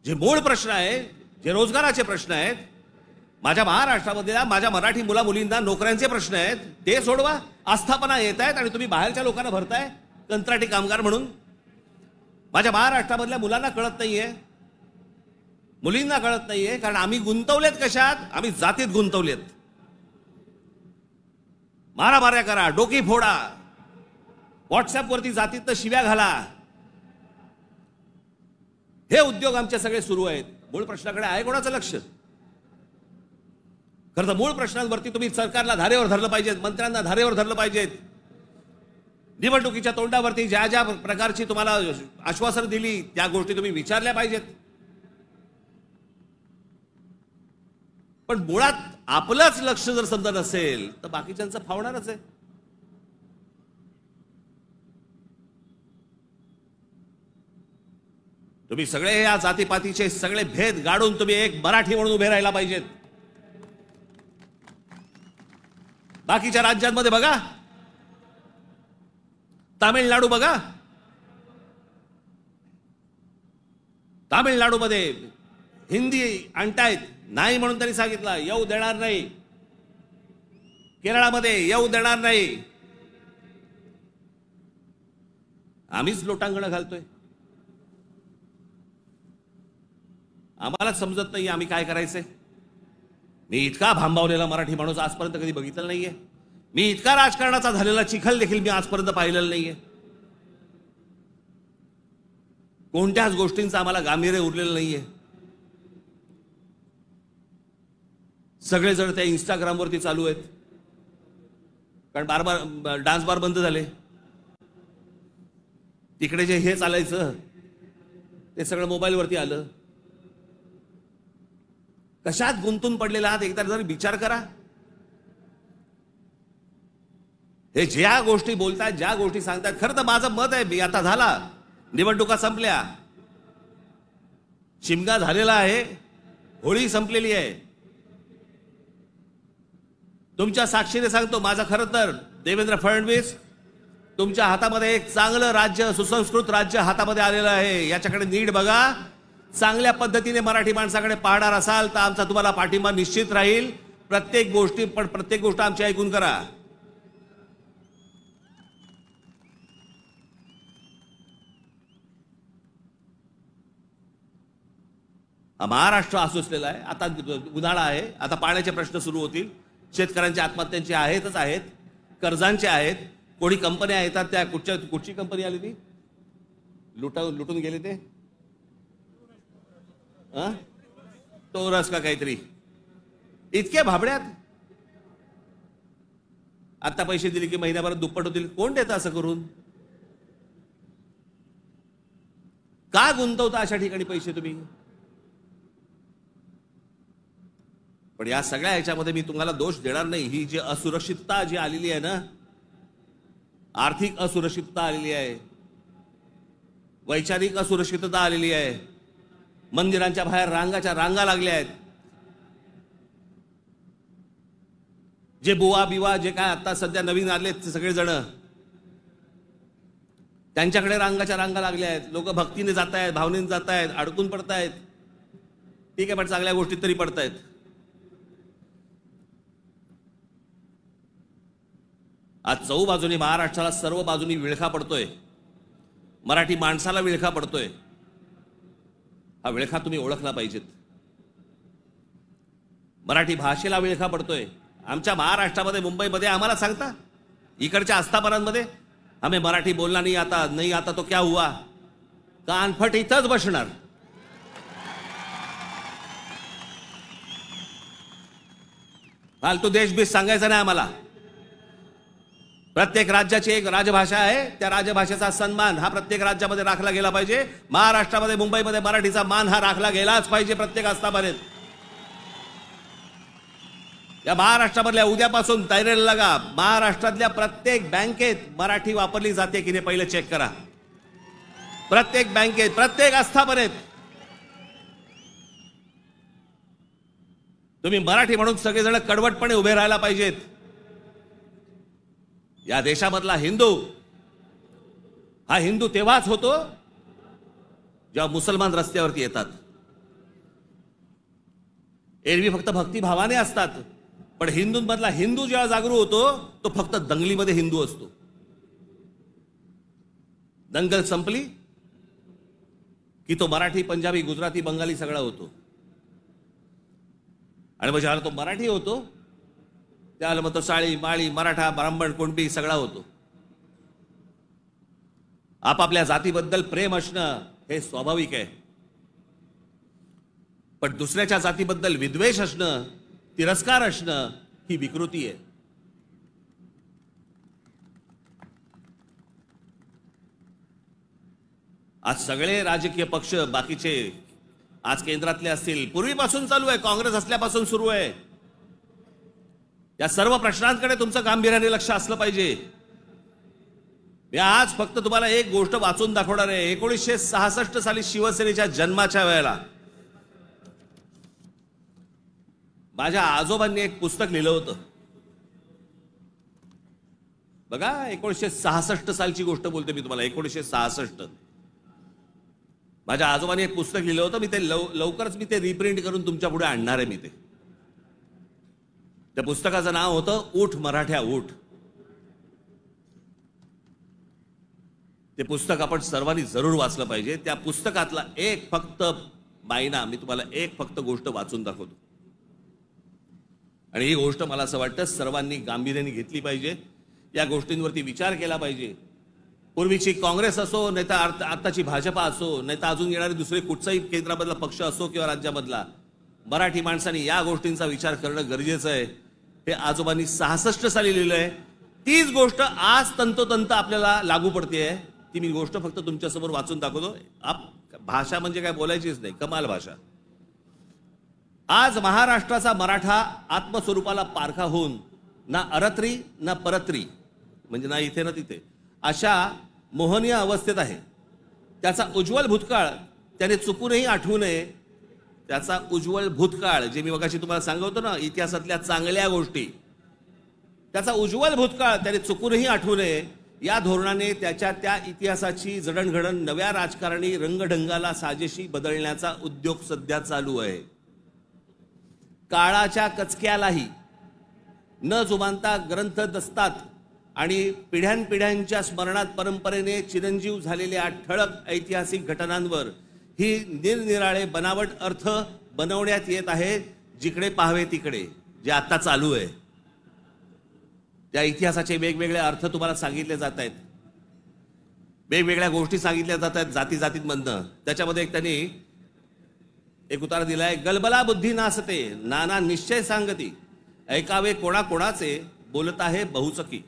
जे मूळ प्रश्न आहे, जे रोजगाराचे प्रश्न आहेत, माझ्या महाराष्ट्रामध्ये माझ्या मराठी मुला मुलींना नोकऱ्यांचे प्रश्न आहेत, ते सोडवा. आस्थापना येत आहेत आणि तुम्ही बाहेरच्या लोकांना भरताय कंत्राटी कामगार म्हणून. माझ्या महाराष्ट्रामधल्या मुलांना कळत नाहीये, मुलींना कळत नाहीये, कारण आम्ही गुंतवलेत कशात? आम्ही जातीत गुंतवलेत. मारामाऱ्या करा, डोकी फोडा, व्हॉट्सअपवरती जातीत शिव्या घाला, हे उद्योग आमचे सगळे सुरू आहेत. मूळ प्रश्नाकडे आहे कोणाचं लक्ष? खरं तर मूळ प्रश्नांवरती तुम्ही सरकारला धारेवर धरलं पाहिजे, मंत्र्यांना धारेवर धरलं पाहिजेत. निवडणुकीच्या तोंडावरती ज्या ज्या प्रकारची तुम्हाला आश्वासन दिली त्या गोष्टी तुम्ही विचारल्या पाहिजेत. पण मुळात आपलंच लक्ष जर समजा नसेल तर बाकीच्यांचं फावणारच आहे. तुम्ही सगळे या जातीपातीचे सगळे भेद गाडून तुम्ही एक मराठी म्हणून उभे राहायला पाहिजेत. बाकीच्या राज्यांमध्ये बघा, तामिळनाडू बघा, तामिळनाडूमध्ये हिंदी आणतायत, नाही म्हणून त्यांनी सांगितलं येऊ देणार नाही. केरळामध्ये येऊ देणार नाही. आम्हीच लोटांगणं घालतोय. आम्हालाच समजत नाही आम्ही काय करायचंय. मी इतका भांबावलेला मराठी माणूस आजपर्यंत कधी बघितलं नाहीये. मी इतका राजकारणाचा झालेला चिखल देखील मी आजपर्यंत पाहिलेलं नाहीये. कोणत्याच गोष्टींचं आम्हाला गांभीर्य उरलेलं नाहीये. सगळेजण त्या इंस्टाग्रामवरती चालू आहेत, कारण बार डान्स बार बंद झाले. तिकडे जे हे चालायचं ते सगळं मोबाईलवरती आलं. कशात गुंतून पडलेला आहात एकदा जरी विचार करा. हे ज्या गोष्टी बोलतात, ज्या गोष्टी सांगतात, खरं तर माझं मत आहे, मी आता झाला, निवडणुका संपल्या, शिमगा झालेला आहे, होळी संपलेली आहे. तुमच्या साक्षीने सांगतो, माझं खरं तर देवेंद्र फडणवीस तुमच्या हातामध्ये एक चांगलं राज्य, सुसंस्कृत राज्य हातामध्ये आलेलं आहे. याच्याकडे नीट बघा. चांगल्या पद्धतीने मराठी माणसाकडे पाहणार असाल तर आमचा तुम्हाला पाठिंबा निश्चित राहील. प्रत्येक गोष्ट आमची ऐकून करा. महाराष्ट्र आसुसलेला आहे. आता उन्हाळा आहे, आता पाण्याचे प्रश्न सुरू होतील. शेतकऱ्यांच्या आत्महत्यांचे आहेतच आहेत, कर्जांचे आहेत. कोणी कंपन्या येतात, त्या कुठची कंपनी आली ती लुटून गेले ते टोरस का काहीतरी, इतके भाबड्यात. आता पैसे दिले की महिन्याभरात दुप्पट होतील. कोण देतं असं करून? का गुंतवता अशा ठिकाणी पैसे तुम्ही? पण या सगळ्या ह्याच्यामध्ये मी तुम्हाला दोष देणार नाही. ही जी असुरक्षितता जी आलेली आहे ना, आर्थिक असुरक्षितता आलेली आहे, वैचारिक असुरक्षितता आलेली आहे, मंदिरांच्या बाहेर रांगा लागल्या आहेत. जे बुवा बिवा जे काय आता सध्या नवीन आलेत सगळेजण, त्यांच्याकडे रांगा लागल्या आहेत. लोक भक्तीने जात आहेत, भावनेने जात आहेत, अडकून पडतायत. ठीक आहे, पण चांगल्या गोष्टीत तरी पडतायत. आज चहूबाजूनी महाराष्ट्राला सर्व बाजूनी विळखा पडतोय. मराठी माणसाला विळखा पडतोय. हा विळखा तुम्ही ओळखला पाहिजेत. मराठी भाषेला विळखा पडतोय. आमच्या महाराष्ट्रामध्ये, मुंबईमध्ये आम्हाला सांगता, इकडच्या आस्थापनांमध्ये आम्ही मराठी बोलना नहीं आता तो क्या हुआ, कानफट इथंच बसणार. फालतू देशबीज सांगायचं नाही आम्हाला. प्रत्येक राज्याची एक राजभाषा आहे. त्या राजभाषेचा सन्मान हा प्रत्येक राज्यामध्ये राखला गेला पाहिजे. महाराष्ट्रामध्ये, मुंबईमध्ये मराठीचा मान हा राखला गेलाच पाहिजे प्रत्येक आस्थापनेत. या महाराष्ट्रामधल्या उद्यापासून तयारीला लागा. महाराष्ट्रातल्या प्रत्येक बँकेत मराठी वापरली जाते की नाही पहिले चेक करा. प्रत्येक बँकेत, प्रत्येक आस्थापनेत तुम्ही मराठी म्हणून सगळेजण कडवटपणे उभे राहायला पाहिजेत. या देशामधला हिंदू हा हिंदू तेव्हाच होतो जेव्हा मुसलमान रस्त्यावरती येतात. एरवी फक्त भक्तिभावाने असतात, पण हिंदूंमधला हिंदू जेव्हा जागरूक होतो तो फक्त दंगलीमध्ये हिंदू असतो. दंगल संपली की तो मराठी, पंजाबी, गुजराती, बंगाली सगळा होतो. आणि मग जेव्हा तो मराठी होतो त्याला मग तो साळी, माळी, मराठा, ब्राह्मण, कुणबी सगळा होतो. आपापल्या जातीबद्दल प्रेम असणं हे स्वाभाविक आहे, पण दुसऱ्याच्या जातीबद्दल विद्वेष असणं, तिरस्कार असणं ही विकृती आहे. आज सगळे राजकीय पक्ष बाकीचे आज केंद्रातले असतील, पूर्वीपासून चालू आहे, काँग्रेस असल्यापासून सुरू आहे. या सर्व प्रश्नांकडे तुमचं गांभीर्याने लक्ष असलं पाहिजे. मी आज फक्त तुम्हाला एक गोष्ट वाचून दाखवणार आहे. 1966 साली शिवसेनेच्या जन्माच्या वेळेला माझ्या आजोबांनी एक पुस्तक लिहिलं होतं. बघा, 1966 सालची गोष्ट बोलते मी तुम्हाला. 1966 माझ्या आजोबांनी एक पुस्तक लिहिलं होतं. मी ते लवकरच मी ते रिप्रिंट करून तुमच्या पुढे आणणार आहे. मी ते त्या पुस्तकाचं नाव होतं ऊठ मराठ्या ऊठ. ते पुस्तक आपण सर्वांनी जरूर वाचलं पाहिजे. त्या पुस्तकातला एक फक्त बायना मी तुम्हाला एक फक्त गोष्ट वाचून दाखवतो आणि ही गोष्ट मला असं वाटतं सर्वांनी गांभीर्याने घेतली पाहिजे. या गोष्टींवरती विचार केला पाहिजे. पूर्वीची काँग्रेस असो नाही तर आताची भाजपा असो नाही तर अजून येणारे दुसरे कुठचाही केंद्रामधला पक्ष असो किंवा राज्यामधला, मराठी माणसांनी या गोष्टींचा विचार करणं गरजेचं आहे. हे आजोबांनी 66 साली लिहिलं आहे. तीच गोष्ट आज तंतोतंत आपल्याला लागू पडते. ती मी गोष्ट फक्त तुमच्यासमोर वाचून दाखवतो. भाषा म्हणजे काय बोलायचीच नाही, कमाल भाषा. आज महाराष्ट्राचा मराठा आत्मस्वरूपाला पारखा होऊन ना अरत्री ना परत्री म्हणजे ना इथे ना तिथे अशा मोहनीय अवस्थेत आहे. त्याचा उज्ज्वल भूतकाळ त्याने चुकूनही आठवू नये. त्याचा उज्ज्वल भूतकाळ जे मी मगाशी तुम्हाला सांगतो ना इतिहासातल्या चांगल्या गोष्टी, त्याचा उज्ज्वल भूतकाळ त्याने चुकूनही आठवू नये या धोरणाने त्याच्या त्या इतिहासाची जडणघडण नव्या राजकारणी रंगढंगाला साजेशी बदलण्याचा उद्योग सध्या चालू आहे. काळाच्या कचक्यालाही न जुमानता ग्रंथ दसतात आणि पिढ्यानपिढ्यांच्या स्मरणात परंपरेने चिरंजीव झालेल्या ठळक ऐतिहासिक घटनांवर ही निरनिराळे बनावट अर्थ बनवण्यात येत आहे. जिकडे पाहावे तिकडे जे आता चालू आहे त्या इतिहासाचे वेगवेगळे अर्थ तुम्हाला सांगितले जात आहेत. वेगवेगळ्या गोष्टी सांगितल्या जात आहेत जाती जातींमधनं. त्याच्यामध्ये एक त्यांनी एक उतारा दिलाय. गलबला बुद्धी नासते नाना निश्चय सांगती ऐकावे कोणाकोणाचे बोलत आहे बहुचकी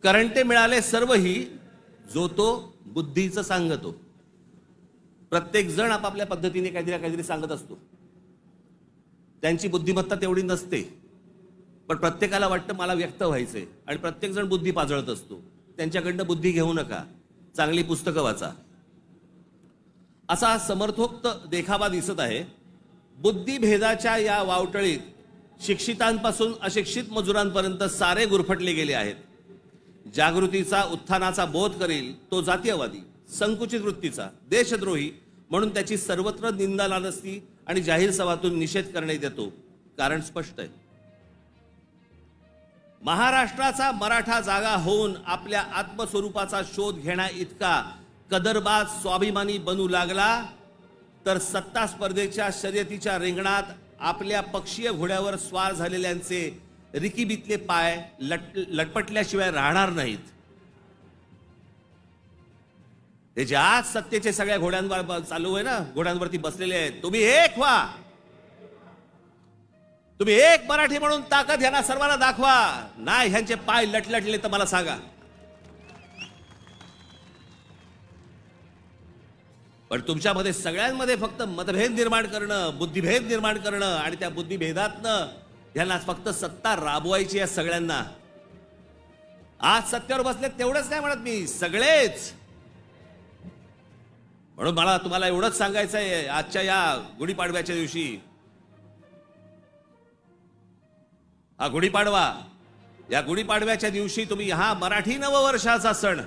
करंटे मिळाले सर्वही जो तो बुद्धीचं सांगतो. प्रत्येक जण आपापल्या पद्धतीने काहीतरी सांगत असतो. त्यांची बुद्धिमत्ता तेवढी नसते पण प्रत्येकाला वाटतं मला व्यक्त व्हायचंय आणि प्रत्येक जण बुद्धी पाजळत असतो. त्यांच्याकडनं बुद्धी घेऊ नका, चांगली पुस्तकं वाचा असा समर्थोक्त देखावा दिसत आहे. बुद्धिभेदाच्या या वावटळीत शिक्षितांपासून अशिक्षित मजुरांपर्यंत सारे गुरफटले गेले आहेत. जागृतीचा उत्थानाचा बोध करील तो जातीयवादी, संकुचित वृत्तीचा, देशद्रोही म्हणून त्याची सर्वत्र निंदा लालसती आणि जाहीर सभातून निषेध करण्यात येतो. कारण स्पष्ट आहे. महाराष्ट्राचा मराठा जागा होऊन आपल्या आत्मस्वरूपाचा शोध घेण्या इतका कदरबाज स्वाभिमानी बनू लागला तर सत्ता स्पर्धेच्या शर्यतीच्या रिंगणात आपल्या पक्षीय घोड्यावर स्वार झालेल्यांचे रिकीबितले पाय लटपटल्याशिवाय राहणार नाहीत. हे जे आज सत्तेचे सगळ्या घोड्यांवर चालू आहे ना, घोड्यांवरती बसलेले आहेत. तुम्ही एक व्हा, तुम्ही एक मराठी म्हणून ताकद यांना सर्वांना दाखवा. नाही ह्यांचे पाय लटलटले तर मला सांगा. पण तुमच्यामध्ये सगळ्यांमध्ये फक्त मतभेद निर्माण करणं, बुद्धिभेद निर्माण करणं आणि त्या बुद्धिभेदातनं यांना फक्त सत्ता राबवायची आहे सगळ्यांना. आज सत्तेवर बसले तेवढंच नाही म्हणत मी, सगळेच. म्हणून मला तुम्हाला एवढंच सांगायचं आहे आजच्या या गुढीपाडव्याच्या दिवशी, हा गुढीपाडवा, या गुढीपाडव्याच्या दिवशी तुम्ही हा मराठी नववर्षाचा सण,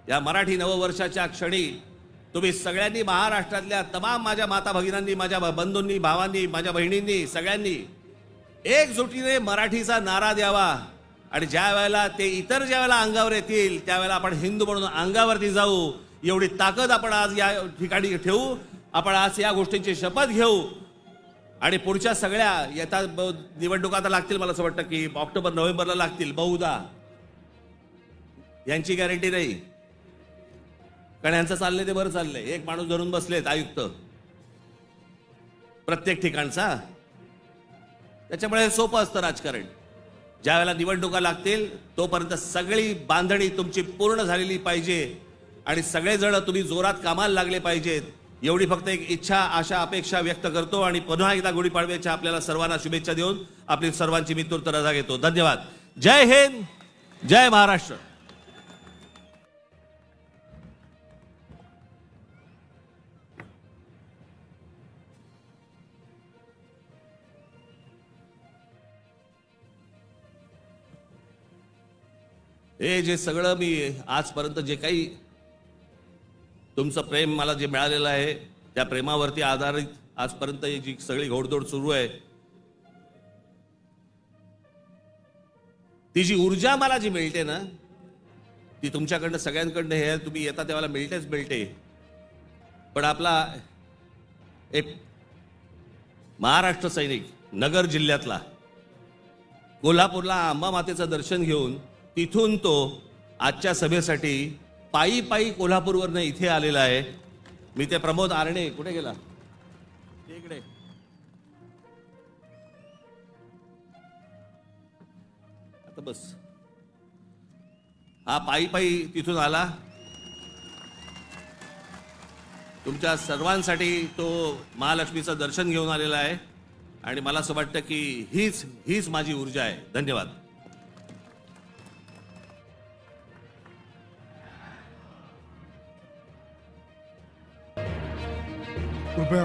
या मराठी नववर्षाच्या क्षणी तुम्ही सगळ्यांनी महाराष्ट्रातल्या तमाम माझ्या माता भगिनींनी, माझ्या बंधूंनी, भावांनी, माझ्या बहिणींनी सगळ्यांनी एकजुटीने मराठीचा नारा द्यावा. आणि ज्या वेळेला ते इतर ज्या वेळेला अंगावर येतील त्यावेळेला आपण हिंदू म्हणून अंगावरती जाऊ. एवढी ताकद आपण आज या ठिकाणी ठेवू. आपण आज या गोष्टींची शपथ घेऊ आणि पुढच्या सगळ्या येत्या निवडणुका आता लागतील, मला असं वाटतं की ऑक्टोबर नोव्हेंबरला लागतील बहुधा. यांची गॅरंटी नाही कारण यांचं चाललंय ते बरं चाललंय. एक माणूस धरून बसलेत आयुक्त प्रत्येक ठिकाणचा. त्याच्यामुळे सोपं असतं राजकारण. ज्या वेळेला निवडणुका लागतील तोपर्यंत सगळी बांधणी तुमची पूर्ण झालेली पाहिजे आणि सगळेजण तुम्ही जोरात कामाला लागले पाहिजेत. एवढी फक्त एक इच्छा, आशा, अपेक्षा व्यक्त करतो आणि पुन्हा एकदा गुढीपाडव्याच्या आपल्याला सर्वांना शुभेच्छा देऊन आपली सर्वांची मी तूर्त रजा घेतो. धन्यवाद. जय हिंद, जय महाराष्ट्र. हे जे सगळं मी आजपर्यंत जे काही तुमचं प्रेम मला जे मिळालेलं आहे त्या प्रेमावरती आधारित आजपर्यंत जी सगळी घोडदौड सुरू आहे, ती जी ऊर्जा मला जी मिळते ना ती तुमच्याकडनं सगळ्यांकडनं हे आहे, तुम्ही येता तेव्हा मिळतेच मिळते. पण आपला एक महाराष्ट्र सैनिक नगर जिल्ह्यातला कोल्हापूरला अंबा मातेचं दर्शन घेऊन तिथून तो आजच्या सभेसाठी पायी पायी कोल्हापूरवरनं इथे आलेला आहे. मी ते प्रमोद आरणे कुठे गेला ते इकडे आता बस. हा पायी पायी तिथून आला. तुमच्या सर्वांसाठी तो महालक्ष्मीचं दर्शन घेऊन आलेला आहे आणि मला असं वाटतं की हीच माझी ऊर्जा आहे. धन्यवाद. कृपया